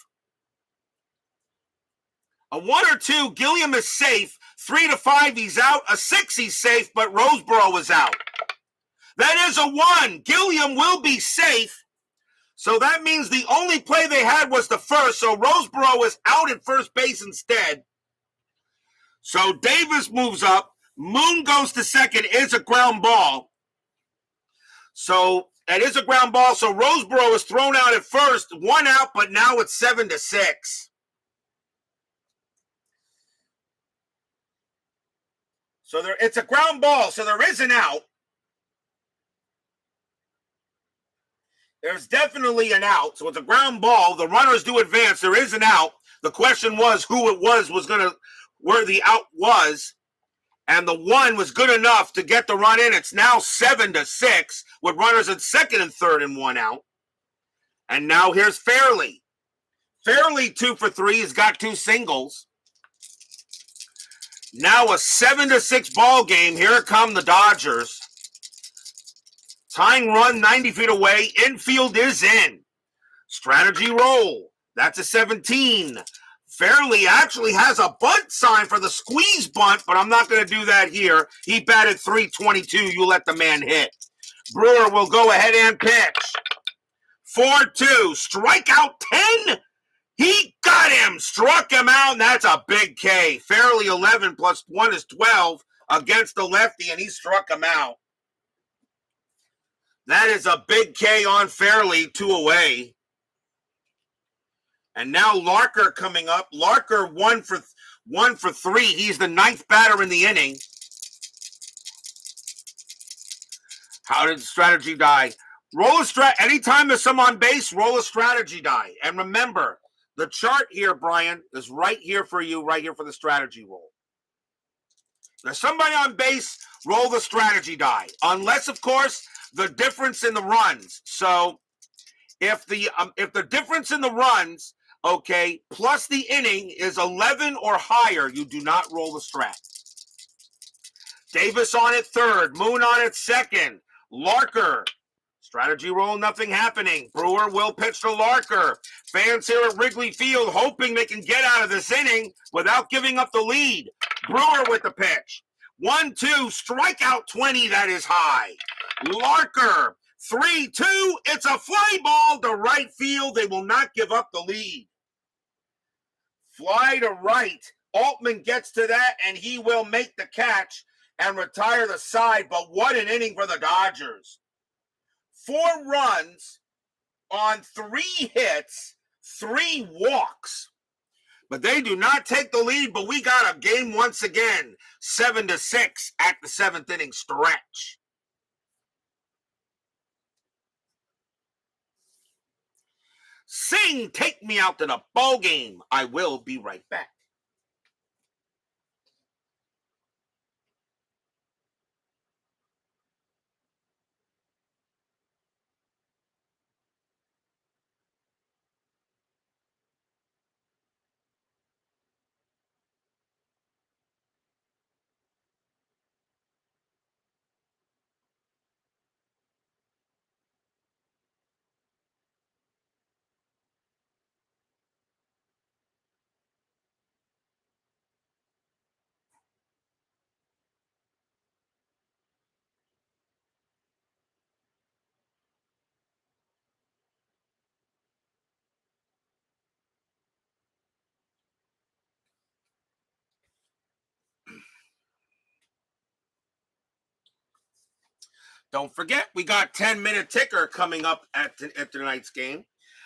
A 1 or 2, Gilliam is safe. 3-5, he's out. A 6, he's safe, but Roseboro is out. That is a 1. Gilliam will be safe. So that means the only play they had was the first. So Roseboro is out at first base instead. So Davis moves up. Moon goes to second. It's a ground ball. So that is a ground ball. So Roseboro is thrown out at first. 1 out, but now it's 7-6. So it's a ground ball. So there is an out. There's definitely an out. So it's a ground ball. The runners do advance. There is an out. The question was who it was where the out was. And the 1 was good enough to get the run in. It's now 7-6 with runners at second and third and 1 out. And now here's Fairley. Fairley 2 for 3. He's got 2 singles. Now a 7-6 ball game. Here come the Dodgers. Tying run 90 feet away. Infield is in. Strategy roll. That's a 17. Fairley actually has a bunt sign for the squeeze bunt, but I'm not going to do that here. He batted .322. You let the man hit. Brewer will go ahead and pitch. 4-2. Strikeout 10. He got him. Struck him out, and that's a big K. Fairley 11 plus 1 is 12 against the lefty, and he struck him out. That is a big K on Fairley, 2 away. And now Larker coming up. Larker 1 for 3. He's the 9th batter in the inning. How did strategy die? Anytime there's some on base, roll a strategy die. And remember, the chart here, Brian, is right here for you, right here for the strategy roll. There's somebody on base, roll the strategy die. Unless, of course, the difference in the runs. So if the difference in the runs, okay, plus the inning is 11 or higher, you do not roll the strat. Davis on at third, Moon on at second, Larker. Strategy roll, nothing happening. Brewer will pitch to Larker. Fans here at Wrigley Field hoping they can get out of this inning without giving up the lead. Brewer with the pitch. 1-2, strikeout 20, that is high. Larker 3-2. It's a fly ball to right field. They will not give up the lead. Fly to right. Altman gets to that, and he will make the catch and retire the side. But what an inning for the Dodgers. 4 runs on 3 hits, 3 walks. But they do not take the lead, but we got a game once again, 7-6 at the 7th inning stretch. Sing, take me out to the ball game. I will be right back. Don't forget, we got 10-minute ticker coming up at tonight's game.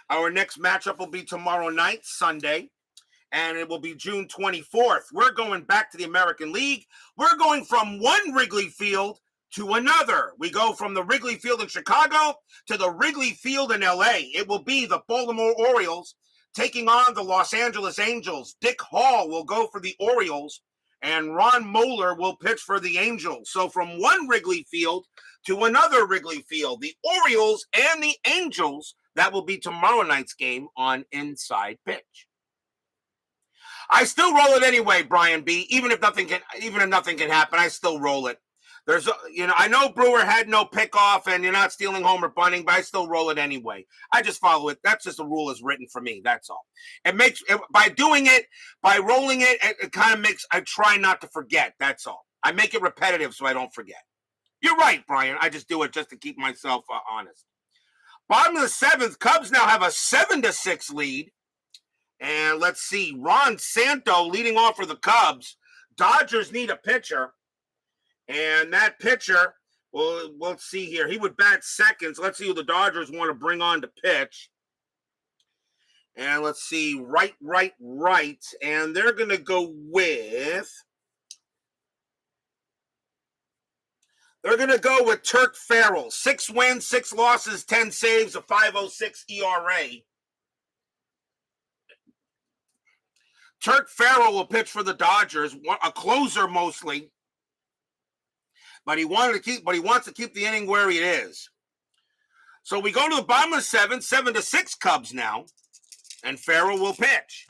Our next matchup will be tomorrow night, Sunday, and it will be June 24th. We're going back to the American League. We're going from one Wrigley Field to another. We go from the Wrigley Field in Chicago to the Wrigley Field in LA. It will be the Baltimore Orioles taking on the Los Angeles Angels. Dick Hall will go for the Orioles, and Ron Moeller will pitch for the Angels. So from one Wrigley Field to another Wrigley Field, the Orioles and the Angels. That will be tomorrow night's game on Inside Pitch. I still roll it anyway, Brian B. Even if nothing can happen, I still roll it. I know Brewer had no pickoff and you're not stealing home or bunting, but I still roll it anyway. I just follow it. That's just the rule is written for me. That's all. By doing it, by rolling it, it kind of makes, I try not to forget. That's all. I make it repetitive so I don't forget. You're right, Brian. I just do it just to keep myself honest. Bottom of the 7th, Cubs now have a 7-6 lead. And let's see, Ron Santo leading off for the Cubs. Dodgers need a pitcher. And that pitcher, well, let's see here. He would bat seconds. Let's see who the Dodgers want to bring on to pitch. And let's see, right. And they're going to go with... They're going to go with Turk Farrell. 6 wins, 6 losses, 10 saves, a 5.06 ERA. Turk Farrell will pitch for the Dodgers, a closer mostly. But he wants to keep the inning where it is. So we go to the bottom of 7-6 Cubs now. And Farrell will pitch.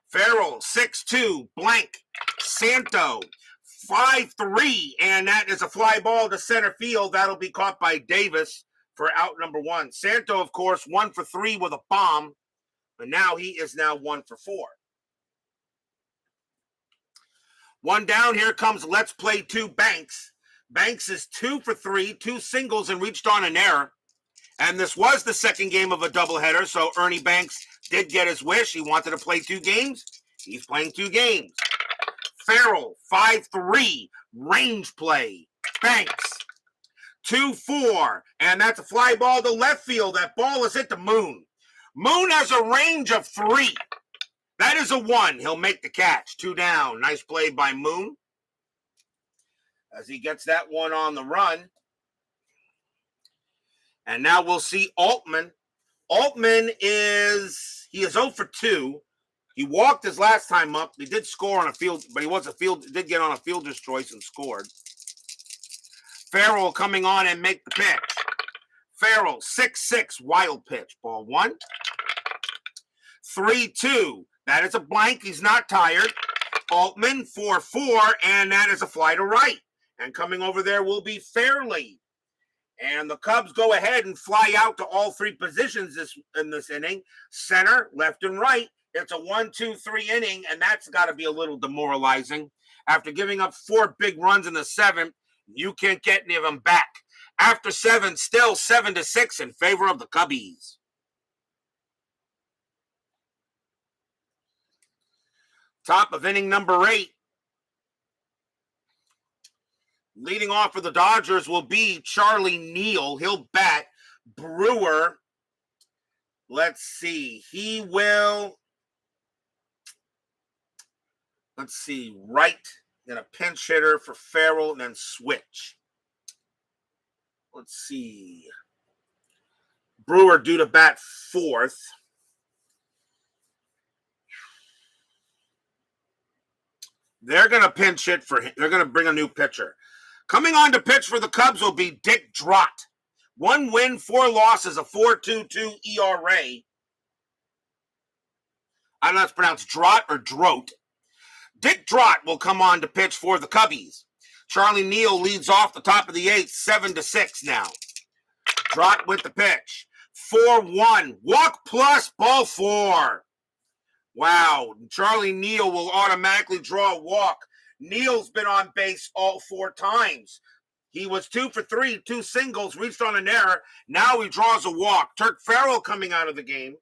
Farrell, 6-2, blank. Santo, 5-3, and that is a fly ball to center field. That'll be caught by Davis for out number 1. Santo, of course, 1 for 3 with a bomb, but now he is 1 for 4. 1 down, here comes Let's Play 2 Banks. Banks is 2 for 3, 2 singles and reached on an error. And this was the second game of a doubleheader, so Ernie Banks did get his wish. He wanted to play 2 games. He's playing 2 games. Farrell, 5-3, range play. Banks, 2-4, and that's a fly ball to left field. That ball is hit the Moon. Moon has a range of 3. That is a 1. He'll make the catch. 2 down. Nice play by Moon as he gets that one on the run. And now we'll see Altman. Altman is 0 for 2. He walked his last time up. He did score on a field, but did get on a fielder's choice and scored. Farrell coming on and make the pitch. Farrell, 6-6, wild pitch. Ball 1. 3-2. That is a blank. He's not tired. Altman, 4-4, and that is a fly to right. And coming over there will be Fairley. And the Cubs go ahead and fly out to all 3 positions in this inning. Center, left, and right. It's a 1-2-3 inning, and that's got to be a little demoralizing. After giving up 4 big runs in the 7th, you can't get any of them back. After 7, still 7-6 in favor of the Cubbies. Top of inning number 8. Leading off for the Dodgers will be Charlie Neal. He'll bat. Brewer, let's see. He will, right. Then a pinch hitter for Farrell, and then switch. Let's see. Brewer due to bat 4th. They're going to pinch hit for him. They're going to bring a new pitcher. Coming on to pitch for the Cubs will be Dick Drott. 1 win, 4 losses, a 4.22 ERA. I don't know if it's pronounced Drott or Droat. Dick Drott will come on to pitch for the Cubbies. Charlie Neal leads off the top of the 8th, 7-6 now. Drott with the pitch. 4-1. Walk plus, ball 4. Wow. Charlie Neal will automatically draw a walk. Neal's been on base all 4 times. He was 2 for 3, 2 singles, reached on an error. Now he draws a walk. Turk Farrell coming out of the game,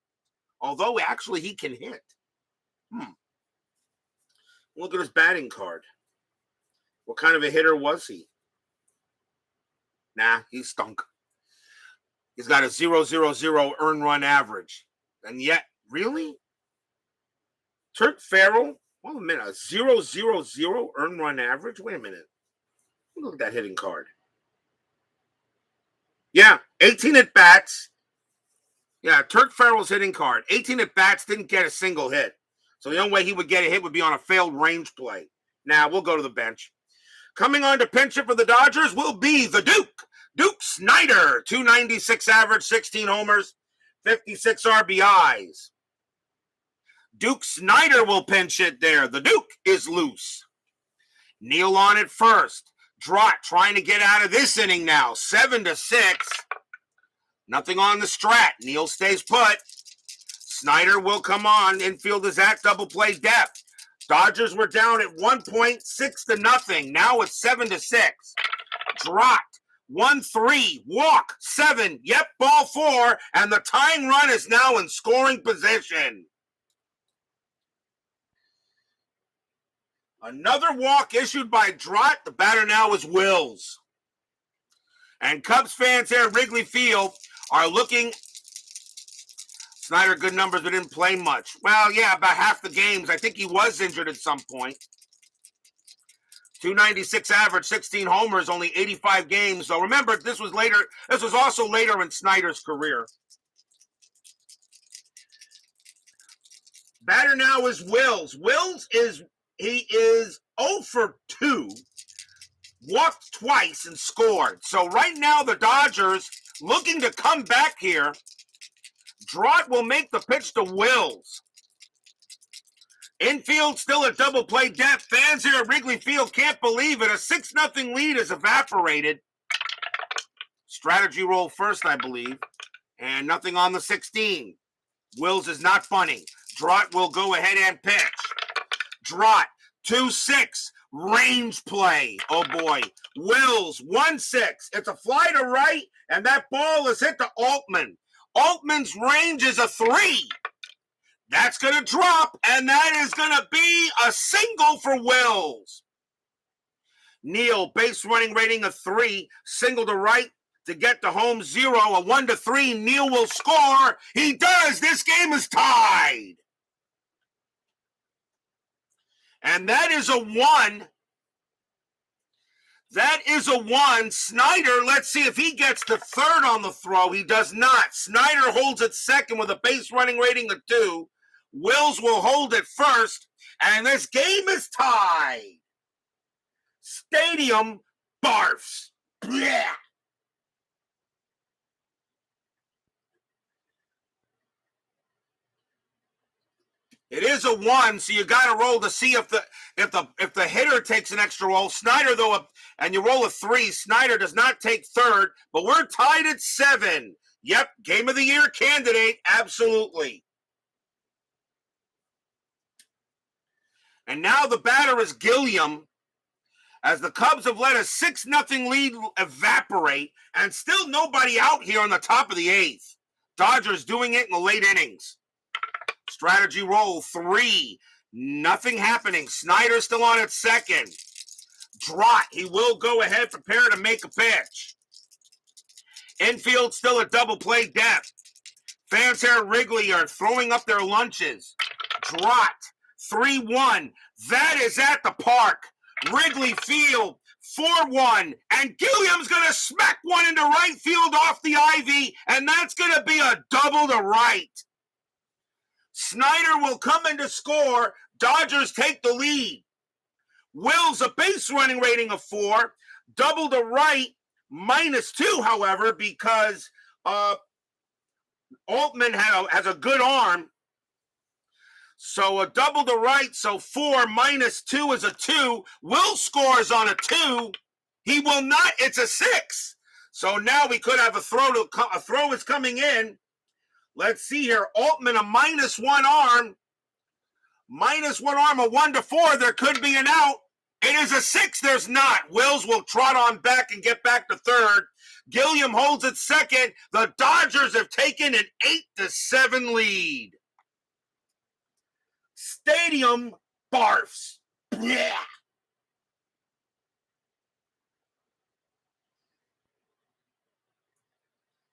although actually he can hit. Look at his batting card. What kind of a hitter was he? Nah, he stunk. He's got a 0.00 earned run average. And yet, really? Turk Farrell? Wait a minute, a 0.00 earned run average? Wait a minute. Look at that hitting card. Yeah, 18 at bats. Yeah, Turk Farrell's hitting card. 18 at bats, didn't get a single hit. So the only way he would get a hit would be on a failed range play. Now, we'll go to the bench. Coming on to pinch it for the Dodgers will be the Duke. Duke Snyder, 296 average, 16 homers, 56 RBIs. Duke Snyder will pinch it there. The Duke is loose. Neal on at first. Drott trying to get out of this inning now. 7-6. Nothing on the strat. Neal stays put. Snyder will come on. Infield is at double play depth. Dodgers were down at 1 point, 6-0. Now it's 7-6. Drott. 1-3. Walk. 7. Yep, ball 4. And the tying run is now in scoring position. Another walk issued by Drott. The batter now is Wills. And Cubs fans here at Wrigley Field are looking. Snyder, good numbers, but didn't play much. Well, yeah, about half the games. I think he was injured at some point. 296 average, 16 homers, only 85 games. So remember, this was later. This was also later in Snyder's career. Batter now is Wills. Wills is 0 for 2. Walked twice and scored. So right now the Dodgers looking to come back here. Drott will make the pitch to Wills. Infield still at double play depth. Fans here at Wrigley Field can't believe it. A 6-0 lead is evaporated. Strategy roll first, I believe. And nothing on the 16. Wills is not bunting. Drott will go ahead and pitch. Drott, 2-6. Range play. Oh, boy. Wills, 1-6. It's a fly to right, and that ball is hit to Altman. Altman's range is a 3. That's going to drop, and that is going to be a single for Wills. Neal, base running rating of 3, single to right to get to home 0, a 1-3. Neal will score. He does. This game is tied. And that is a 1. That is a 1. Snyder, let's see if he gets to third on the throw. He does not. Snyder holds it second with a base running rating of 2. Wills will hold it first. And this game is tied. Stadium barfs. Blech. It is a 1, so you got to roll to see if the hitter takes an extra roll. Snyder, though, and you roll a 3. Snyder does not take third, but we're tied at 7. Yep, Game of the Year candidate, absolutely. And now the batter is Gilliam, as the Cubs have let a 6-0 lead evaporate, and still nobody out here on the top of the 8th. Dodgers doing it in the late innings. Strategy roll 3. Nothing happening. Snyder's still on at second. Drott, he will go ahead, prepare to make a pitch. Infield still a double play depth. Fans here at Wrigley are throwing up their lunches. Drott, 3-1. That is at the park. Wrigley Field, 4-1. And Gilliam's going to smack one into right field off the ivy, and that's going to be a double to right. Snyder will come in to score. Dodgers take the lead. Wills, a base running rating of 4. Double to right, -2, however, because Altman has a good arm. So a double to right, so 4 -2 is a 2. Will scores on a 2. He will not, it's a 6. So now we could have a throw is coming in. Let's see here. Altman, a -1 arm. -1 arm, a 1 to 4. There could be an out. It is a 6. There's not. Wills will trot on back and get back to third. Gilliam holds it second. The Dodgers have taken an 8-7 lead. Stadium barfs. Yeah.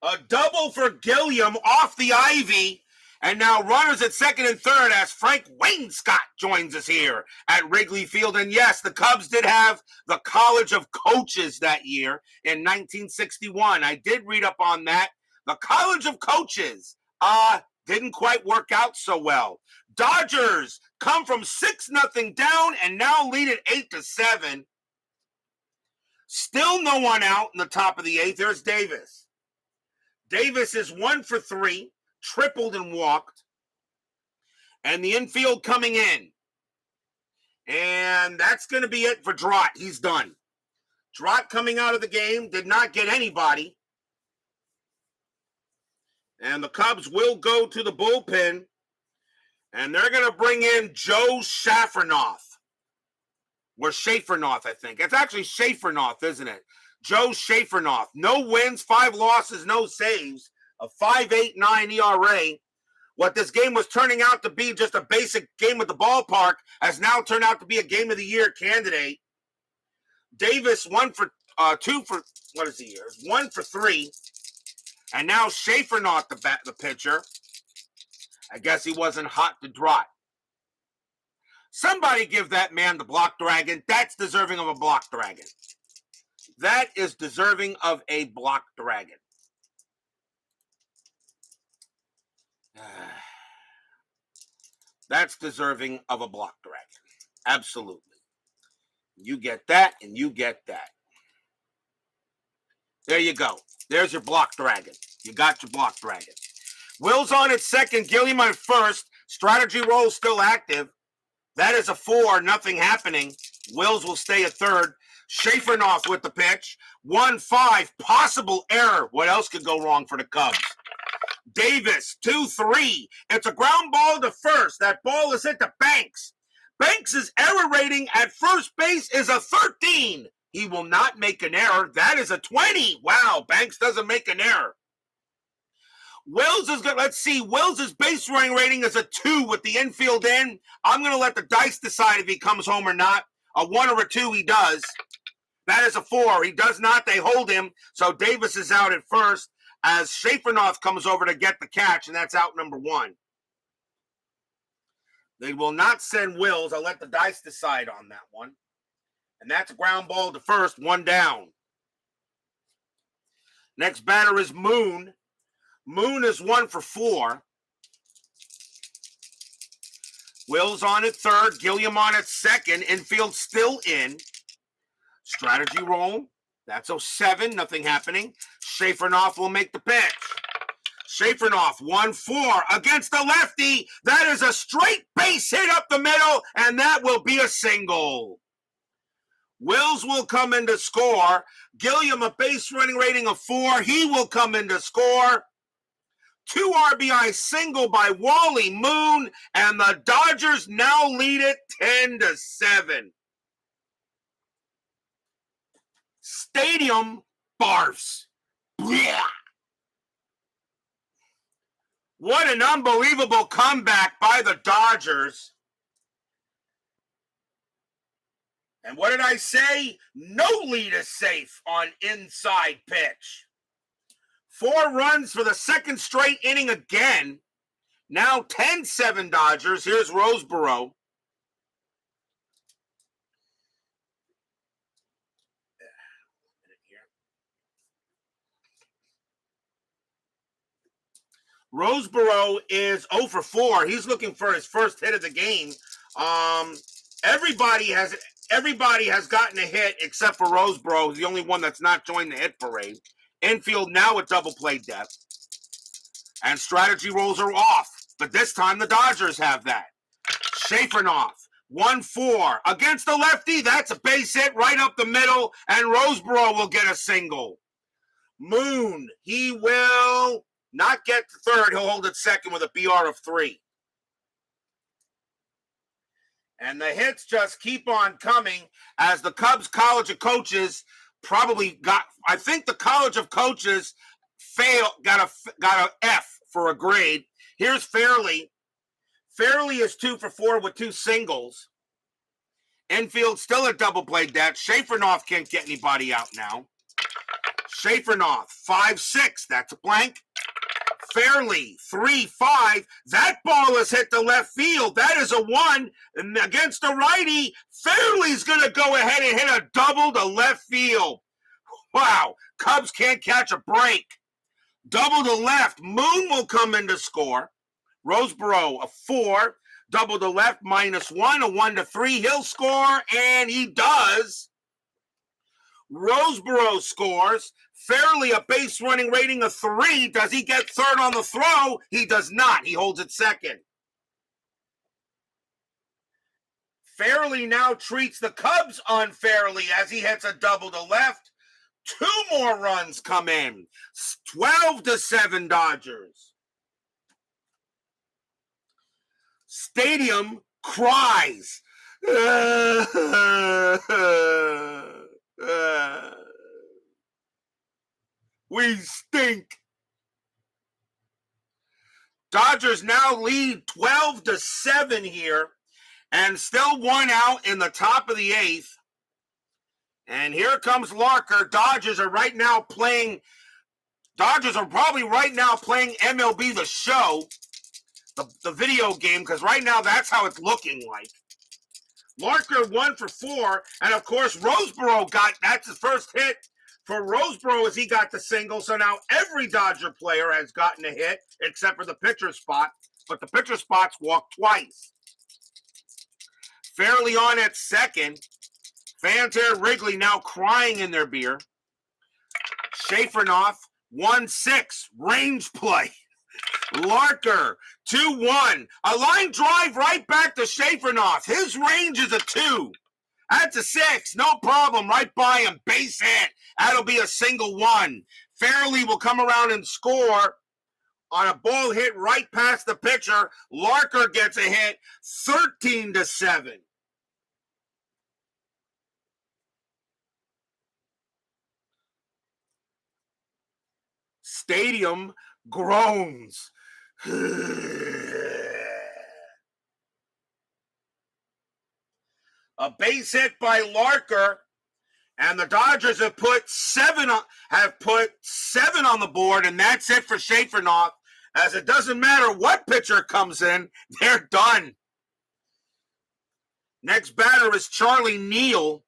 A double for Gilliam off the ivy. And now runners at second and third as Frank Wainscott joins us here at Wrigley Field. And yes, the Cubs did have the College of Coaches that year in 1961. I did read up on that. The College of Coaches didn't quite work out so well. Dodgers come from 6-0 down and now lead at 8-7. Still no one out in the top of the 8th. There's Davis. Davis is 1 for 3. Tripled and walked. And the infield coming in. And that's going to be it for Drott. He's done. Drott coming out of the game did not get anybody. And the Cubs will go to the bullpen. And they're going to bring in Joe Schaffernoth. Or Schafernoth, I think. It's actually Schafernoth, isn't it? Joe Schafernoth. No wins, 5 losses, no saves. A 5.89 ERA. What this game was turning out to be just a basic game at the ballpark has now turned out to be a game of the year candidate. Davis 1 for 2 for what is he here? 1 for 3. And now Schafernoth the pitcher. I guess he wasn't hot to Drott. Somebody give that man the block dragon. That's deserving of a block dragon. That is deserving of a block dragon. That's deserving of a block dragon. Absolutely. You get that, and you get that. There you go. There's your block dragon. You got your block dragon. Will's on at second. Gilliam on first. Strategy roll still active. That is a 4. Nothing happening. Wills will stay at third. Schafernoth with the pitch. 1-5. Possible error. What else could go wrong for the Cubs? Davis, 2-3. It's a ground ball to first. That ball is hit to Banks. Banks' error rating at first base is a 13. He will not make an error. That is a 20. Wow, Banks doesn't make an error. Wills is good. Let's see. Wills' base running rating is a 2 with the infield in. I'm going to let the dice decide if he comes home or not. A 1 or a 2, he does. That is a 4. He does not. They hold him. So Davis is out at first as Schafernoth comes over to get the catch, and that's out number 1. They will not send Wills. I'll let the dice decide on that one. And that's a ground ball to first, 1 down. Next batter is Moon. Moon is 1 for 4. Wills on at third. Gilliam on at second. Infield still in. Strategy roll. That's 07. Nothing happening. Schafernoth will make the pitch. Schafernoth, 1-4 against the lefty. That is a straight base hit up the middle, and that will be a single. Wills will come in to score. Gilliam, a base running rating of 4. He will come in to score. 2 RBI single by Wally Moon, and the Dodgers now lead it 10-7. Stadium barfs. Blech. What an unbelievable comeback by the Dodgers. And what did I say? No lead is safe on inside pitch. 4 runs for the second straight inning again. Now 10-7 Dodgers. Here's Roseboro. Roseboro is 0 for 4. He's looking for his first hit of the game. Everybody has gotten a hit except for Roseboro, who's the only one that's not joined the hit parade. Infield now with double play depth. And strategy rolls are off. But this time the Dodgers have that. Schafernoff, 1-4. Against the lefty, that's a base hit right up the middle, and Roseboro will get a single. Moon, he will not get to third. He'll hold it second with a BR of 3. And the hits just keep on coming as the Cubs College of Coaches probably got, I think the College of Coaches got a F for a grade. Here's Fairley. Fairley is 2 for 4 with 2 singles. Infield still a double play depth. Schafernoff can't get anybody out now. Schafernoff, 5-6. That's a blank. Fairley, 3-5. That ball has hit the left field. That is a 1. And against the righty, Fairley's going to go ahead and hit a double to left field. Wow, Cubs can't catch a break. Double to left. Moon will come in to score. Roseboro, a 4. Double to left, -1, a 1-3. He'll score, and he does. Roseboro scores. Fairley, a base running rating of 3. Does he get third on the throw? He does not. He holds it second. Fairley now treats the Cubs unfairly as he hits a double to left. 2 more runs come in. 12-7 Dodgers. Stadium cries. We stink. Dodgers now lead 12-7 here, and still 1 out in the top of the 8th. And here comes Larker. Dodgers are probably right now playing MLB The Show, the video game, because right now that's how it's looking like. Larker 1 for 4, and of course Roseboro that's his first hit for Roseboro as he got the single. So now every Dodger player has gotten a hit except for the pitcher spot, but the pitcher spots walked twice. Fairly on at second. Fans here at Wrigley now crying in their beer. Schafernoff, 1-6, range play. Larker, 2-1. A line drive right back to Schafernoff. His range is a 2. That's a 6. No problem. Right by him. Base hit. That'll be a single 1. Fairley will come around and score on a ball hit right past the pitcher. Larker gets a hit. 13-7. Stadium groans. A base hit by Larker, and the Dodgers have put 7 on the board, and that's it for Schafernoff. As it doesn't matter what pitcher comes in, they're done. Next batter is Charlie Neal.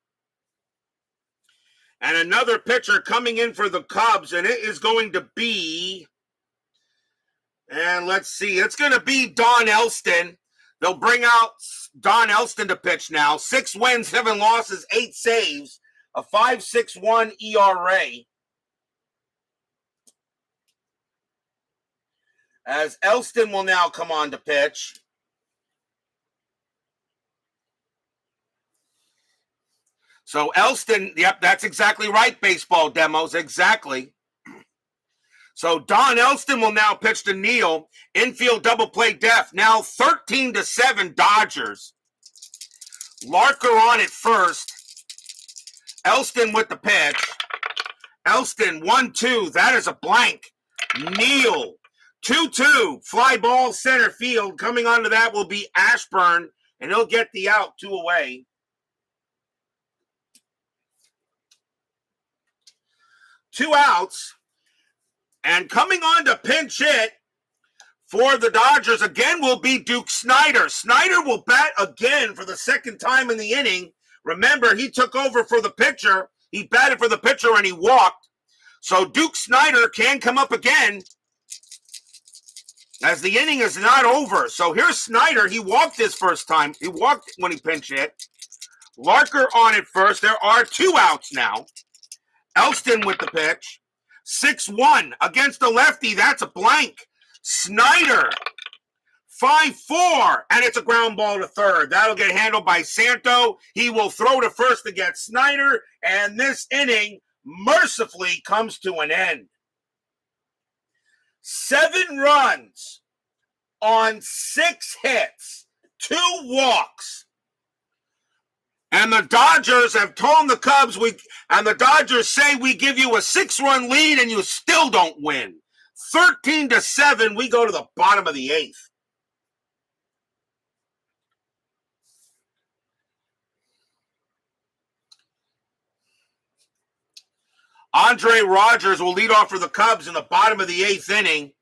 And another pitcher coming in for the Cubs, and it is going to be, and let's see, it's going to be Don Elston. They'll bring out Don Elston to pitch now. 6 wins, 7 losses, 8 saves, a 5.61 ERA. As Elston will now come on to pitch. So Elston, yep, that's exactly right, baseball demos, exactly. So Don Elston will now pitch to Neal. Infield double play depth, now 13-7 Dodgers. Larker on at first. Elston with the pitch. Elston, 1-2. That is a blank. Neal, 2-2. Fly ball center field. Coming onto that will be Ashburn, and he'll get the out, 2 away. Two outs. And coming on to pinch hit for the Dodgers again will be Duke Snider. Snider will bat again for the second time in the inning. Remember, he took over for the pitcher. He batted for the pitcher and he walked. So Duke Snider can come up again as the inning is not over. So here's Snider. He walked his first time. He walked when he pinch hit. Larker on it first. There are 2 outs now. Elston with the pitch. 6-1 against the lefty. That's a blank. Snider, 5-4, and it's a ground ball to third. That'll get handled by Santo. He will throw to first to get Snider, and this inning mercifully comes to an end. 7 runs on 6 hits, 2 walks. And the Dodgers have told the Cubs, and the Dodgers say we give you a 6-run lead and you still don't win. 13-7, we go to the bottom of the 8th. Andre Rogers will lead off for the Cubs in the bottom of the 8th inning.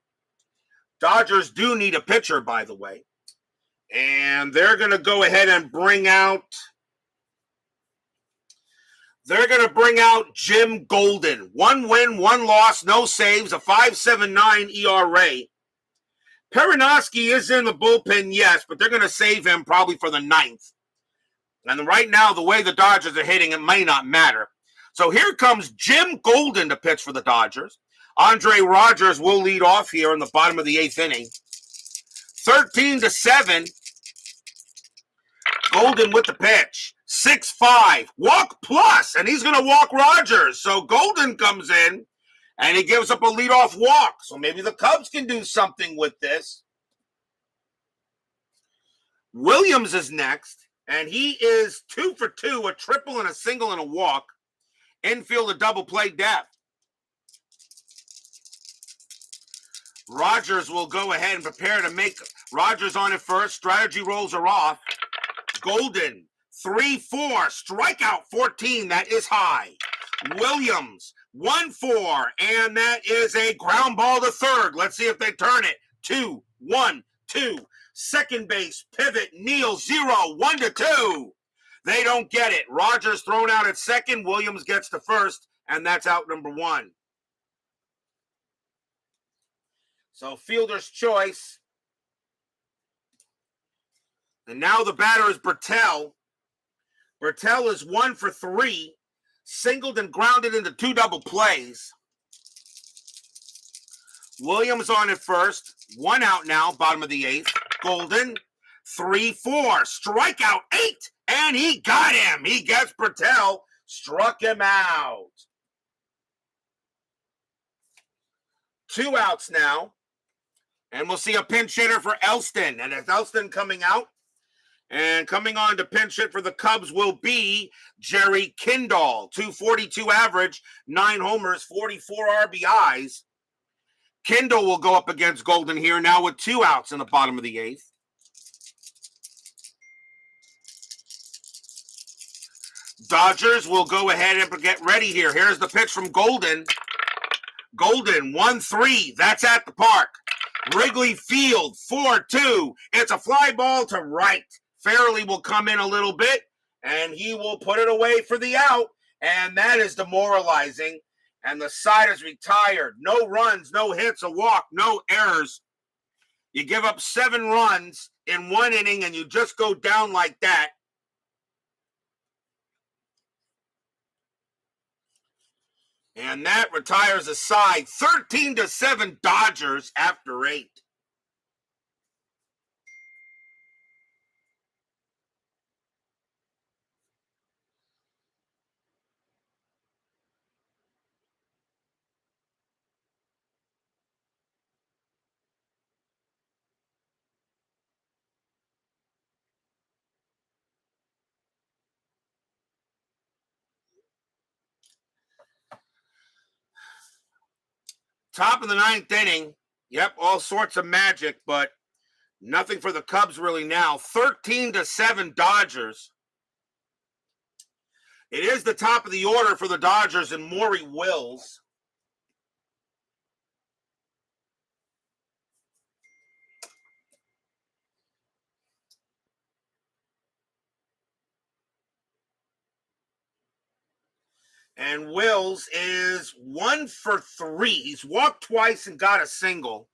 Dodgers do need a pitcher, by the way. And they're going to go ahead and bring out Jim Golden. 1 win, 1 loss, no saves, a 5.79 ERA. Perinoski is in the bullpen, yes, but they're going to save him probably for the 9th. And right now, the way the Dodgers are hitting, it may not matter. So here comes Jim Golden to pitch for the Dodgers. Andre Rogers will lead off here in the bottom of the 8th inning. 13-7. Golden with the pitch. 6-5. Walk plus, and he's going to walk Rogers. So Golden comes in, and he gives up a leadoff walk. So maybe the Cubs can do something with this. Williams is next, and he is 2 for 2, a triple and a single and a walk. Infield a double play depth. Rogers will go ahead and prepare to make Rogers on it first. Strategy rolls are off. Golden, 3-4, strikeout 14. That is high. Williams, 1-4, and that is a ground ball to third. Let's see if they turn it. 2-1-2. Second base, pivot, Neal, 0-1-2. They don't get it. Rogers thrown out at second. Williams gets to first, and that's out number 1. So fielder's choice. And now the batter is Bertel. Bertel is 1 for 3. Singled and grounded into 2 double plays. Williams on it first. 1 out now, bottom of the 8th. Golden, 3-4. Strikeout 8. And he got him. He gets Bertel. Struck him out. 2 outs now. And we'll see a pinch hitter for Elston. And it's Elston coming out. And coming on to pinch hit for the Cubs will be Jerry Kindall. 242 average, 9 homers, 44 RBIs. Kindall will go up against Golden here now with 2 outs in the bottom of the 8th. Dodgers will go ahead and get ready here. Here's the pitch from Golden. Golden, 1-3. That's at the park. Wrigley Field, 4-2. It's a fly ball to right. Fairley will come in a little bit, and he will put it away for the out, and that is demoralizing. And the side is retired. No runs, no hits, a walk, no errors. You give up 7 runs in 1 inning, and you just go down like that. And that retires a side. 13-7 Dodgers after 8. Top of the ninth inning. Yep, all sorts of magic, but nothing for the Cubs really now. 13-7 Dodgers. It is the top of the order for the Dodgers and Maury Wills. And Wills is 1 for 3. He's walked twice and got a single.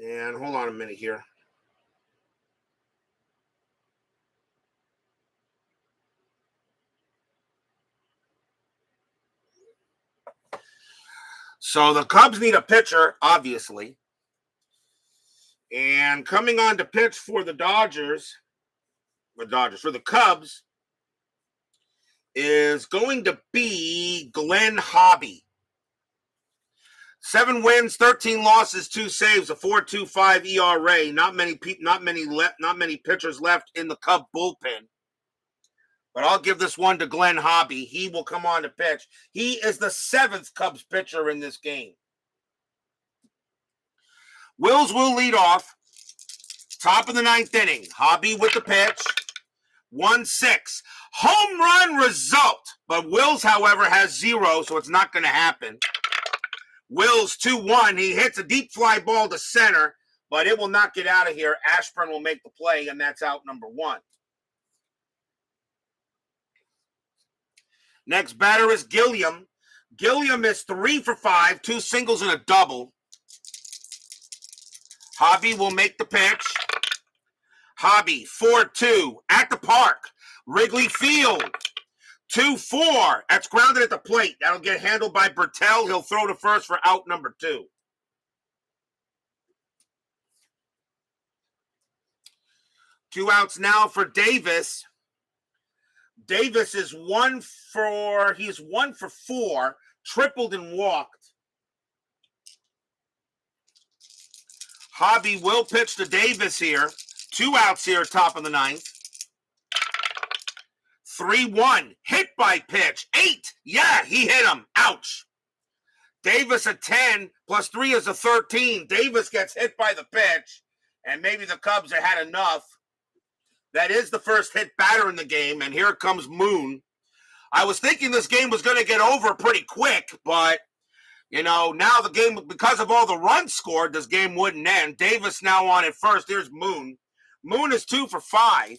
And hold on a minute here. So the Cubs need a pitcher, obviously. And coming on to pitch for the for the Cubs, is going to be Glenn Hobby. 7 wins, 13 losses, 2 saves, a 4.25 ERA. Not many pitchers left in the Cub bullpen. But I'll give this one to Glenn Hobby. He will come on to pitch. He is the 7th Cubs pitcher in this game. Wills will lead off. Top of the ninth inning. Hobby with the pitch. 1-6. Home run result. But Wills, however, has 0, so it's not going to happen. Wills 2-1. He hits a deep fly ball to center, but it will not get out of here. Ashburn will make the play, and that's out number 1. Next batter is Gilliam. Gilliam is 3 for 5, 2 singles and a double. Hobby will make the pitch. Hobby, 4-2 at the park. Wrigley Field, 2-4. That's grounded at the plate. That'll get handled by Bertel. He'll throw to first for out number 2. Two outs now for Davis. Davis is 1 for 4, tripled and walked. Hobby will pitch to Davis here. 2 outs here, top of the ninth. 3-1, hit by pitch. 8, yeah, he hit him. Ouch. Davis a 10, plus 3 is a 13. Davis gets hit by the pitch, and maybe the Cubs have had enough. That is the first hit batter in the game, and here comes Moon. I was thinking this game was going to get over pretty quick, but, now the game, because of all the runs scored, this game wouldn't end. Davis now on at first. Here's Moon. Moon is 2 for 5.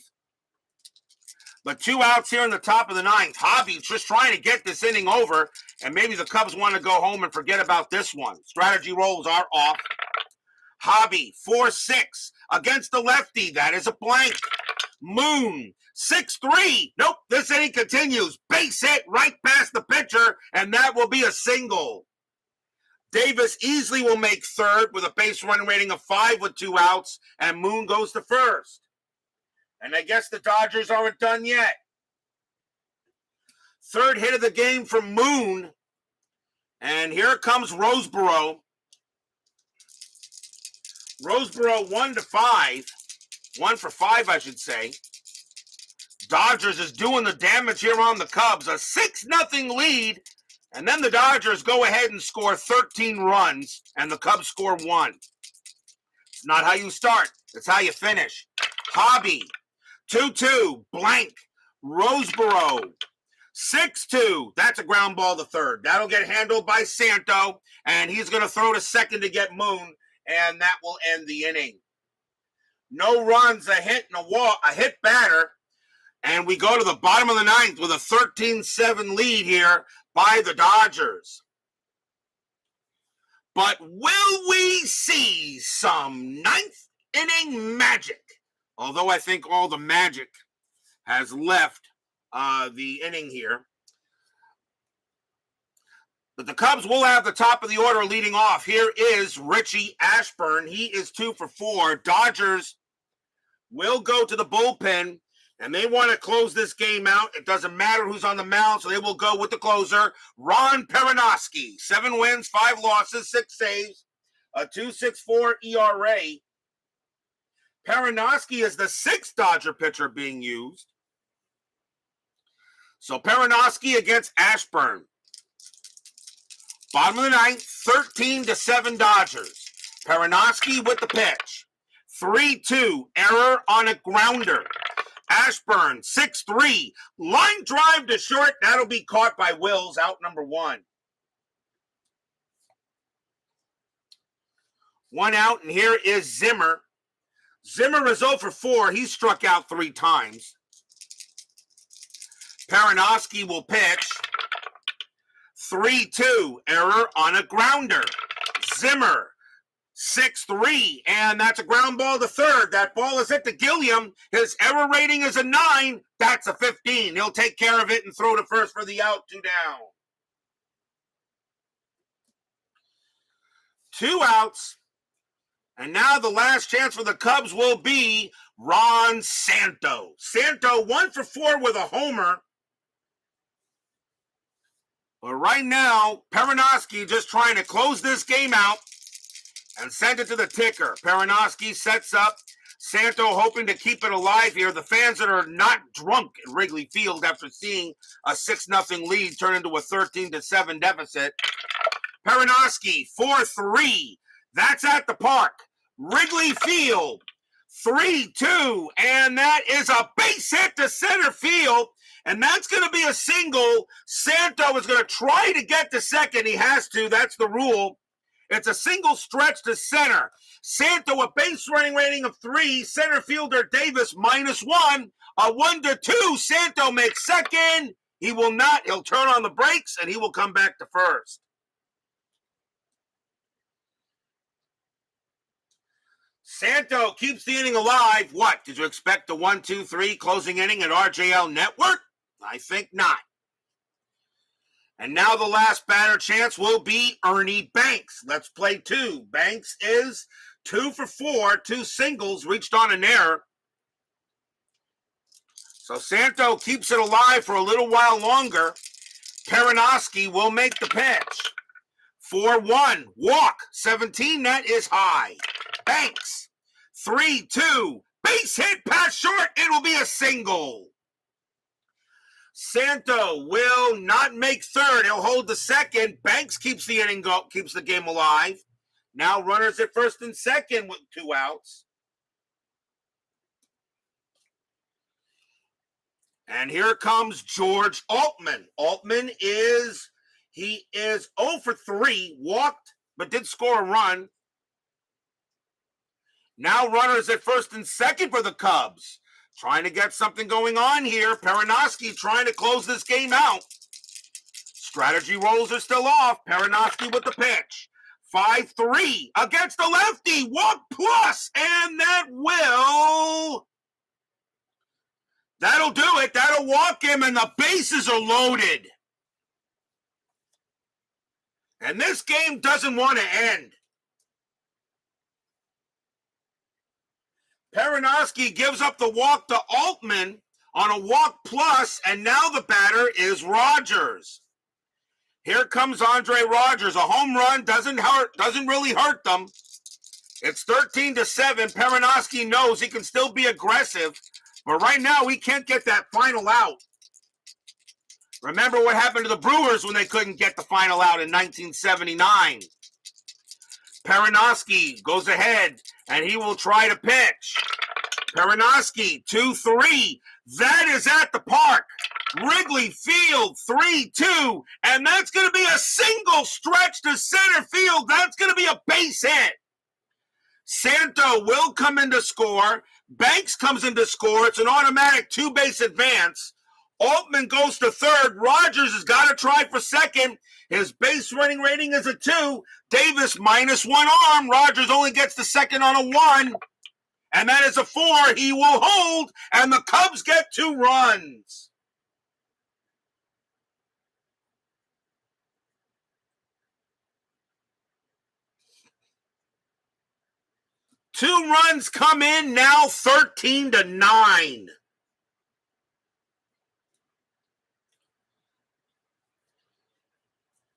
But 2 outs here in the top of the ninth. Hobby just trying to get this inning over, and maybe the Cubs want to go home and forget about this one. Strategy rolls are off. Hobby, 4-6 against the lefty. That is a blank. Moon, 6-3. Nope, this inning continues. Base hit right past the pitcher, and that will be a single. Davis easily will make third with a base run rating of 5 with 2 outs, and Moon goes to first. And I guess the Dodgers aren't done yet. Third hit of the game from Moon. And here comes Roseboro. Roseboro 1-5. 1 for 5, I should say. Dodgers is doing the damage here on the Cubs. A 6-0 lead. And then the Dodgers go ahead and score 13 runs. And the Cubs score 1. It's not how you start. It's how you finish. Hobby. 2-2. Blank. Roseboro. 6-2. That's a ground ball to third. That'll get handled by Santo. And he's going to throw to second to get Moon. And that will end the inning. No runs, a hit, and a hit batter. And we go to the bottom of the ninth with a 13-7 lead here by the Dodgers. But will we see some ninth inning magic? Although I think all the magic has left the inning here. But the Cubs will have the top of the order leading off. Here is Richie Ashburn. He is 2 for 4. Dodgers will go to the bullpen, and they want to close this game out. It doesn't matter who's on the mound, so they will go with the closer, Ron Perinoski. 7 wins, 5 losses, 6 saves, a 2.64 ERA. Perinoski is the 6th Dodger pitcher being used. So Perinoski against Ashburn. Bottom of the ninth, 13-7 Dodgers. Perinoski with the pitch. 3-2, error on a grounder. Ashburn, 6-3, line drive to short. That'll be caught by Wills, out number 1. 1 out, and here is Zimmer. Zimmer is 0 for 4. He struck out 3 times. Perinoski will pitch. 3-2, error on a grounder. Zimmer, 6-3, and that's a ground ball to third. That ball is hit to Gilliam. His error rating is a 9. That's a 15. He'll take care of it and throw to first for the out, 2 down. 2 outs. And now the last chance for the Cubs will be Ron Santo. Santo 1 for 4 with a homer. But right now, Perinoski just trying to close this game out and send it to the ticker. Perinoski sets up. Santo hoping to keep it alive here. The fans that are not drunk at Wrigley Field after seeing a 6-0 lead turn into a 13-7 deficit. Perinoski, 4-3. That's at the park. Wrigley Field, 3-2. And that is a base hit to center field. And that's going to be a single. Santo is going to try to get to second. He has to. That's the rule. It's a single stretch to center. Santo, a base running rating of 3. Center fielder Davis, -1. A 1-2. Santo makes second. He will not. He'll turn on the brakes, and he will come back to first. Santo keeps the inning alive. What? Did you expect a 1-2-3 closing inning at RJL Network? I think not. And now the last batter chance will be Ernie Banks. Let's play 2. Banks is 2 for 4, 2 singles, reached on an error. So Santo keeps it alive for a little while longer. Perinoski will make the pitch. 4-1, walk, 17, that is high. Banks, 3-2, base hit past short, it will be a single. Santo will not make third. He'll hold the second. Banks keeps the inning keeps the game alive. Now runners at first and second with 2 outs. And here comes George Altman. Altman is 0 for 3, walked, but did score a run. Now runners at first and second for the Cubs. Trying to get something going on here. Perinoski trying to close this game out. Strategy rolls are still off. Perinoski with the pitch. 5-3 against the lefty. Walk plus, and that'll do it. That'll walk him, and the bases are loaded. And this game doesn't want to end. Perinoski gives up the walk to Altman on a walk plus, and now the batter is Rogers. Here comes Andre Rogers. A home run doesn't really hurt them. It's 13-7. Perinoski knows he can still be aggressive, but right now he can't get that final out. Remember what happened to the Brewers when they couldn't get the final out in 1979. Perinoski goes ahead, and he will try to pitch. Perinoski, 2-3. That is at the park. Wrigley Field, 3-2. And that's going to be a single stretch to center field. That's going to be a base hit. Santo will come in to score. Banks comes in to score. It's an automatic 2-base advance. Altman goes to third. Rogers has got to try for second. His base running rating is a 2. Davis -1 arm. Rogers only gets the second on a 1. And that is a 4. He will hold, and the Cubs get 2 runs. Two runs come in, now 13-9.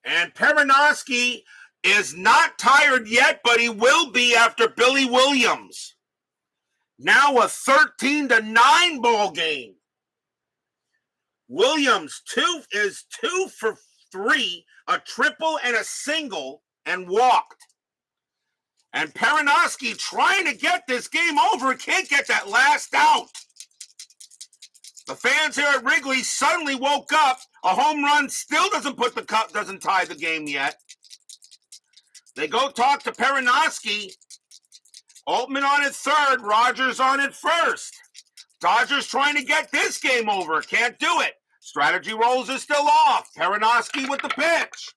And Perinoski is not tired yet, but he will be after Billy Williams. Now a 13-9 ball game. Williams is 2 for 3, a triple and a single, and walked. And Perinoski trying to get this game over, can't get that last out. The fans here at Wrigley suddenly woke up. A home run still doesn't tie the game yet. They go talk to Perinoski. Altman on at third, Rogers on at first. Dodgers trying to get this game over, can't do it. Strategy rolls is still off. Perinoski with the pitch.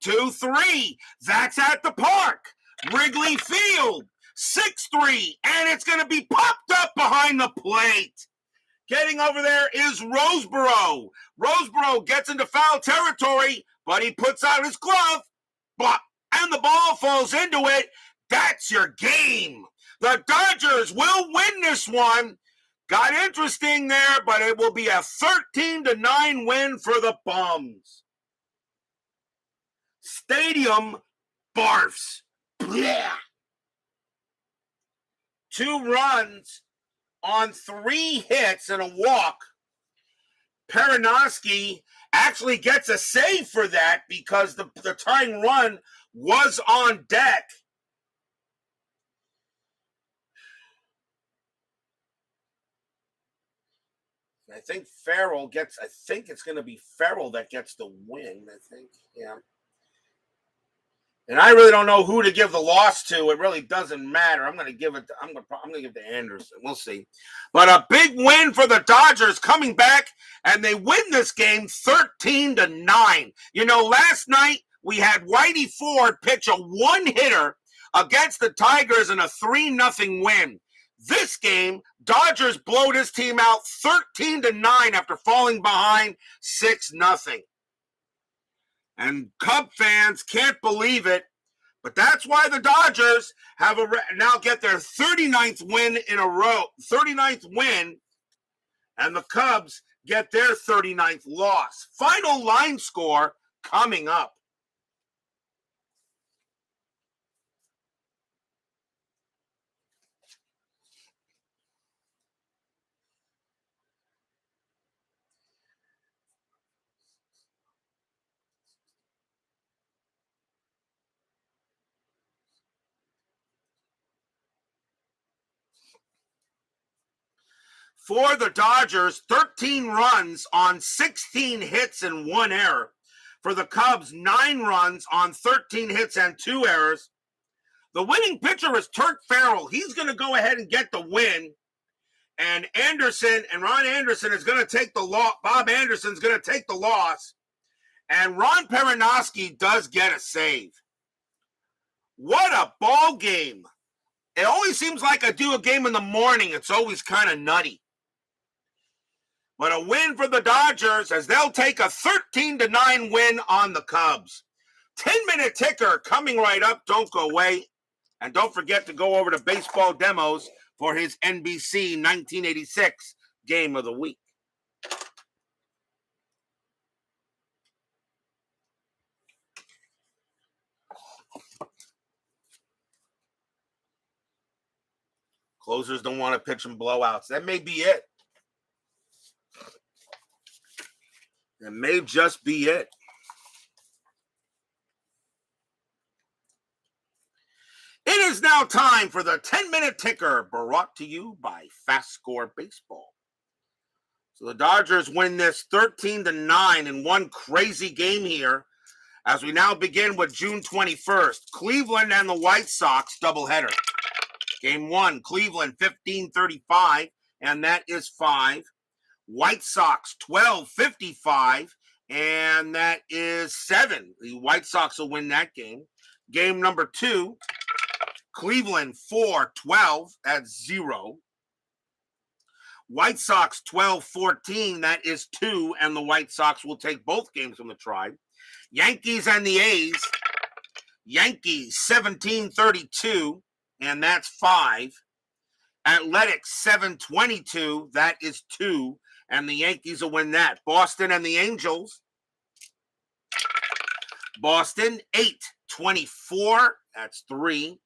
2-3, that's at the park. Wrigley Field, 6-3, and it's going to be popped up behind the plate. Getting over there is Roseboro. Roseboro gets into foul territory, but he puts out his glove, and the ball falls into it. That's your game. The Dodgers will win this one. Got interesting there, but it will be a 13-9 win for the Bums. Stadium barfs. Blech. 2 runs on 3 hits and a walk. Perinoski actually gets a save for that because the tying run was on deck. I think it's going to be Farrell that gets the win, I think. Yeah. And I really don't know who to give the loss to. It really doesn't matter. I'm going to give it to Anderson. We'll see. But a big win for the Dodgers coming back, and they win this game 13-9. You know, last night we had Whitey Ford pitch a 1-hitter against the Tigers in a 3-0 win. This game, Dodgers blow this team out 13-9 after falling behind 6-0. And Cub fans can't believe it, but that's why the Dodgers have now get their 39th win in a row, 39th win, and the Cubs get their 39th loss. Final line score coming up. For the Dodgers, 13 runs on 16 hits and 1 error. For the Cubs, 9 runs on 13 hits and 2 errors. The winning pitcher is Turk Farrell. He's going to go ahead and get the win. And Ron Anderson is going to take the loss. Bob Anderson's going to take the loss. And Ron Perinoski does get a save. What a ball game. It always seems like I do a game in the morning. It's always kind of nutty. But a win for the Dodgers as they'll take a 13-9 win on the Cubs. 10-minute ticker coming right up. Don't go away. And don't forget to go over to Baseball Demos for his NBC 1986 Game of the Week. Closers don't want to pitch in blowouts. That may be it. That may just be it. It is now time for the 10-minute ticker brought to you by FastScore Baseball. So the Dodgers win this 13-9 in one crazy game here as we now begin with June 21st. Cleveland and the White Sox doubleheader. Game 1, Cleveland 15-35, and that is 5. White Sox 12-55, and that is 7. The White Sox will win that game. Game number 2, Cleveland 4-12, that's 0. White Sox 12-14, that is 2, and the White Sox will take both games from the Tribe. Yankees and the A's, Yankees 17-32, and that's 5. Athletics 7-22, that is 2, and the Yankees will win that. Boston and the Angels, Boston 8-24, that's 3.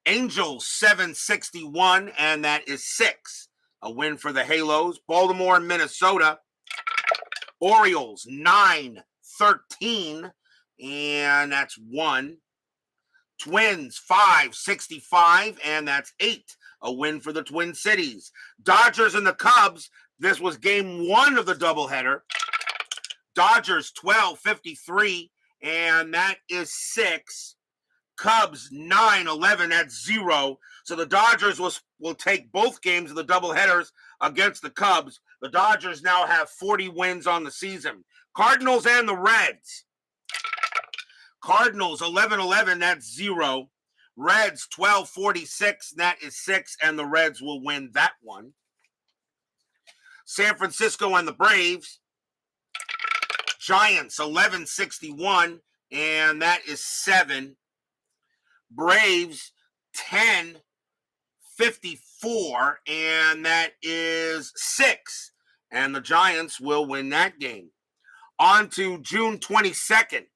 Angels 7-61, and that is 6. A win for the Halos. Baltimore and Minnesota, Orioles 9-13, and that's 1. Twins 5-65, and that's 8. A win for the Twin Cities. Dodgers and the Cubs. This was game 1 of the doubleheader. Dodgers 12-53, and that is 6. Cubs 9-11, that's 0. So the Dodgers will take both games of the doubleheaders against the Cubs. The Dodgers now have 40 wins on the season. Cardinals and the Reds. Cardinals 11-11, that's 0. Reds 12-46, that is 6, and the Reds will win that one. San Francisco and the Braves. Giants 11-61, and that is 7. Braves 10-54, and that is 6. And the Giants will win that game. On to June 22nd.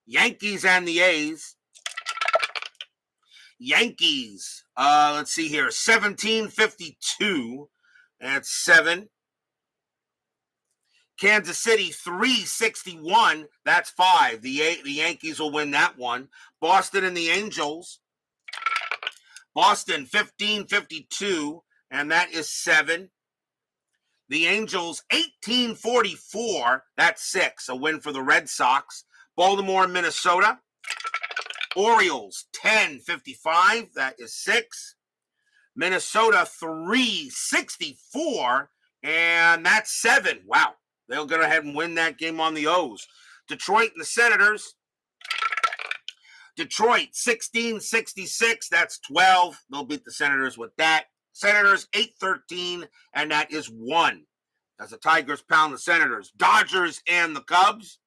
Yankees and the A's. Yankees, let's see here, 17-52. That's 7. Kansas City 3-61. That's 5. The Yankees will win that one. Boston and the Angels. Boston 15-52, and that is 7. The Angels 18-44. That's 6. A win for the Red Sox. Baltimore and Minnesota. Orioles 10-55. That is 6. Minnesota 3-64, and that's 7. Wow. They'll go ahead and win that game on the O's. Detroit and the Senators. Detroit 16-66. That's 12. They'll beat the Senators with that. Senators 8-13, and that is 1. As the Tigers pound the Senators. Dodgers and the Cubs.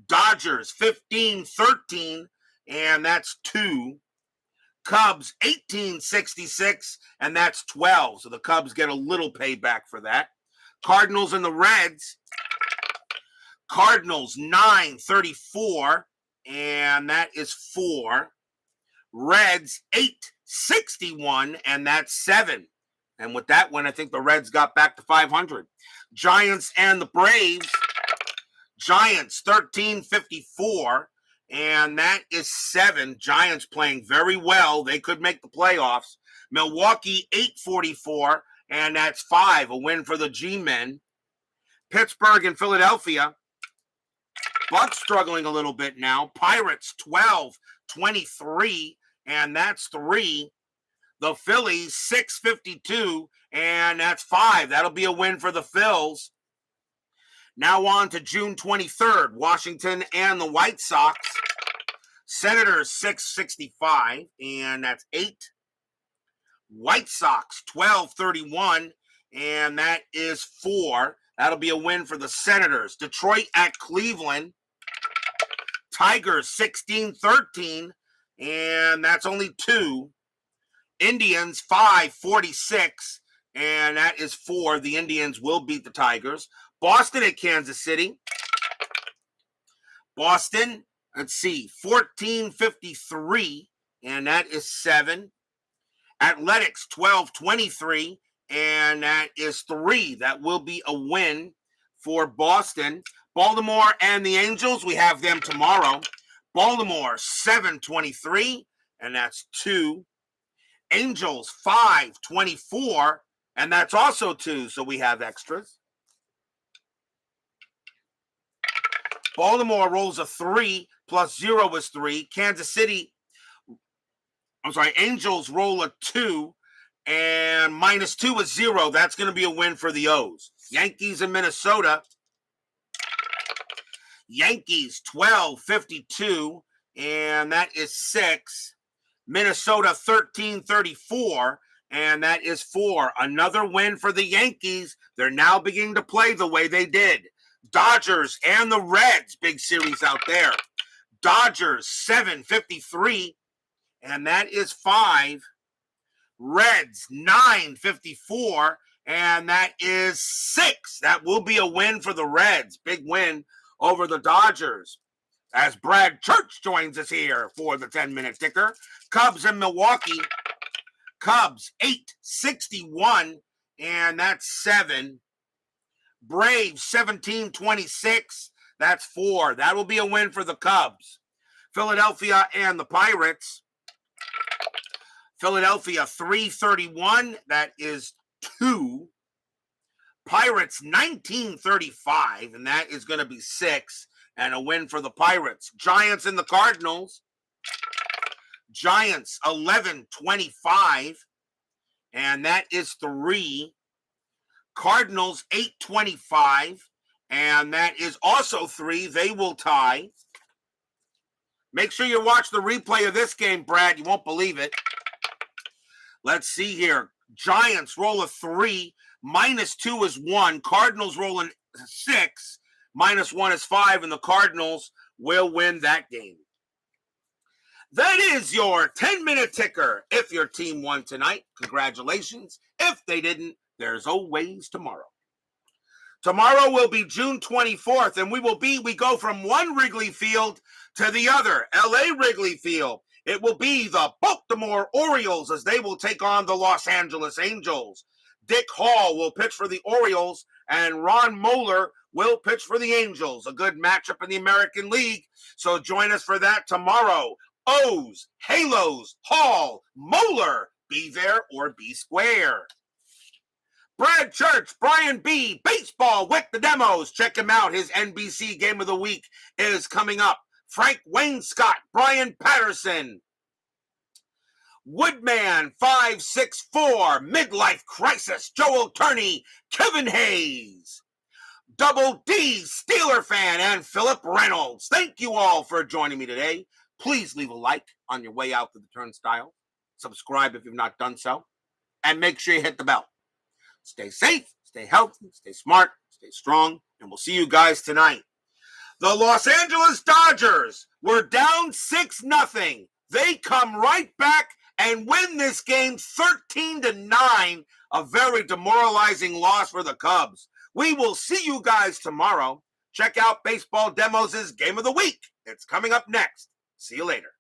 Dodgers 15-13, and that's 2. Cubs 18-66, and that's 12. So the Cubs get a little payback for that. Cardinals and the Reds. Cardinals 9-34, and that is 4. Reds 8-61, and that's 7. And with that one, I think the Reds got back to 500. Giants and the Braves. Giants 13-54, and that is 7. Giants playing very well. They could make the playoffs. Milwaukee 8-44, and that's 5. A win for the G-men. Pittsburgh and Philadelphia. Bucks struggling a little bit now. Pirates 12-23, and that's 3. The Phillies 6-52, and that's 5. That'll be a win for the Phils. Now on to June 23rd, Washington and the White Sox. Senators 6-65, and that's 8. White Sox 12-31, and that is 4. That'll be a win for the Senators. Detroit at Cleveland. Tigers 16-13, and that's only 2. Indians 5-46, and that is 4. The Indians will beat the Tigers. Boston at Kansas City. Boston, let's see, 14-53, and that is 7. Athletics 12-23, and that is 3. That will be a win for Boston. Baltimore and the Angels, we have them tomorrow. Baltimore 7-23, and that's 2. Angels 5-24, and that's also 2, so we have extras. Baltimore rolls a 3, plus 0 is 3. Angels roll a 2, and minus 2 is 0. That's going to be a win for the O's. Yankees and Minnesota. Yankees 12-52, and that is 6. Minnesota 13-34, and that is 4. Another win for the Yankees. They're now beginning to play the way they did. Dodgers and the Reds, big series out there. Dodgers 7-53, and that is 5. Reds 9-54, and that is 6. That will be a win for the Reds. Big win over the Dodgers. As Brad Church joins us here for the 10-minute ticker. Cubs and Milwaukee. Cubs 8-61, and that's 7. Braves 17-26. That's 4. That will be a win for the Cubs. Philadelphia and the Pirates. Philadelphia 331. That is 2. Pirates 1935, and that is going to be 6. And a win for the Pirates. Giants and the Cardinals. Giants 11-25, and that is 3. Cardinals 8-25, and that is also 3. They will tie. Make sure you watch the replay of this game, Brad. You won't believe it. Let's see here. Giants roll a 3. -2 is 1. Cardinals rolling 6. -1 is 5, and the Cardinals will win that game. That is your 10-minute ticker. If your team won tonight, congratulations. If they didn't, there's always tomorrow. Tomorrow will be June 24th, and we go from one Wrigley Field to the other, LA Wrigley Field. It will be the Baltimore Orioles as they will take on the Los Angeles Angels. Dick Hall will pitch for the Orioles, and Ron Moeller will pitch for the Angels. A good matchup in the American League, so join us for that tomorrow. O's, Halos, Hall, Moeller, be there or be square. Brad Church, Brian B, Baseball with the Demos. Check him out. His NBC Game of the Week is coming up. Frank Wainscott, Brian Patterson. Woodman 564, Midlife Crisis, Joel Turney, Kevin Hayes. Double D, Steeler fan, and Philip Reynolds. Thank you all for joining me today. Please leave a like on your way out to the turnstile. Subscribe if you've not done so. And make sure you hit the bell. Stay safe, stay healthy, stay smart, stay strong, and we'll see you guys tonight. The Los Angeles Dodgers were down 6-0. They come right back and win this game 13-9, a very demoralizing loss for the Cubs. We will see you guys tomorrow. Check out Baseball Demos' Game of the Week. It's coming up next. See you later.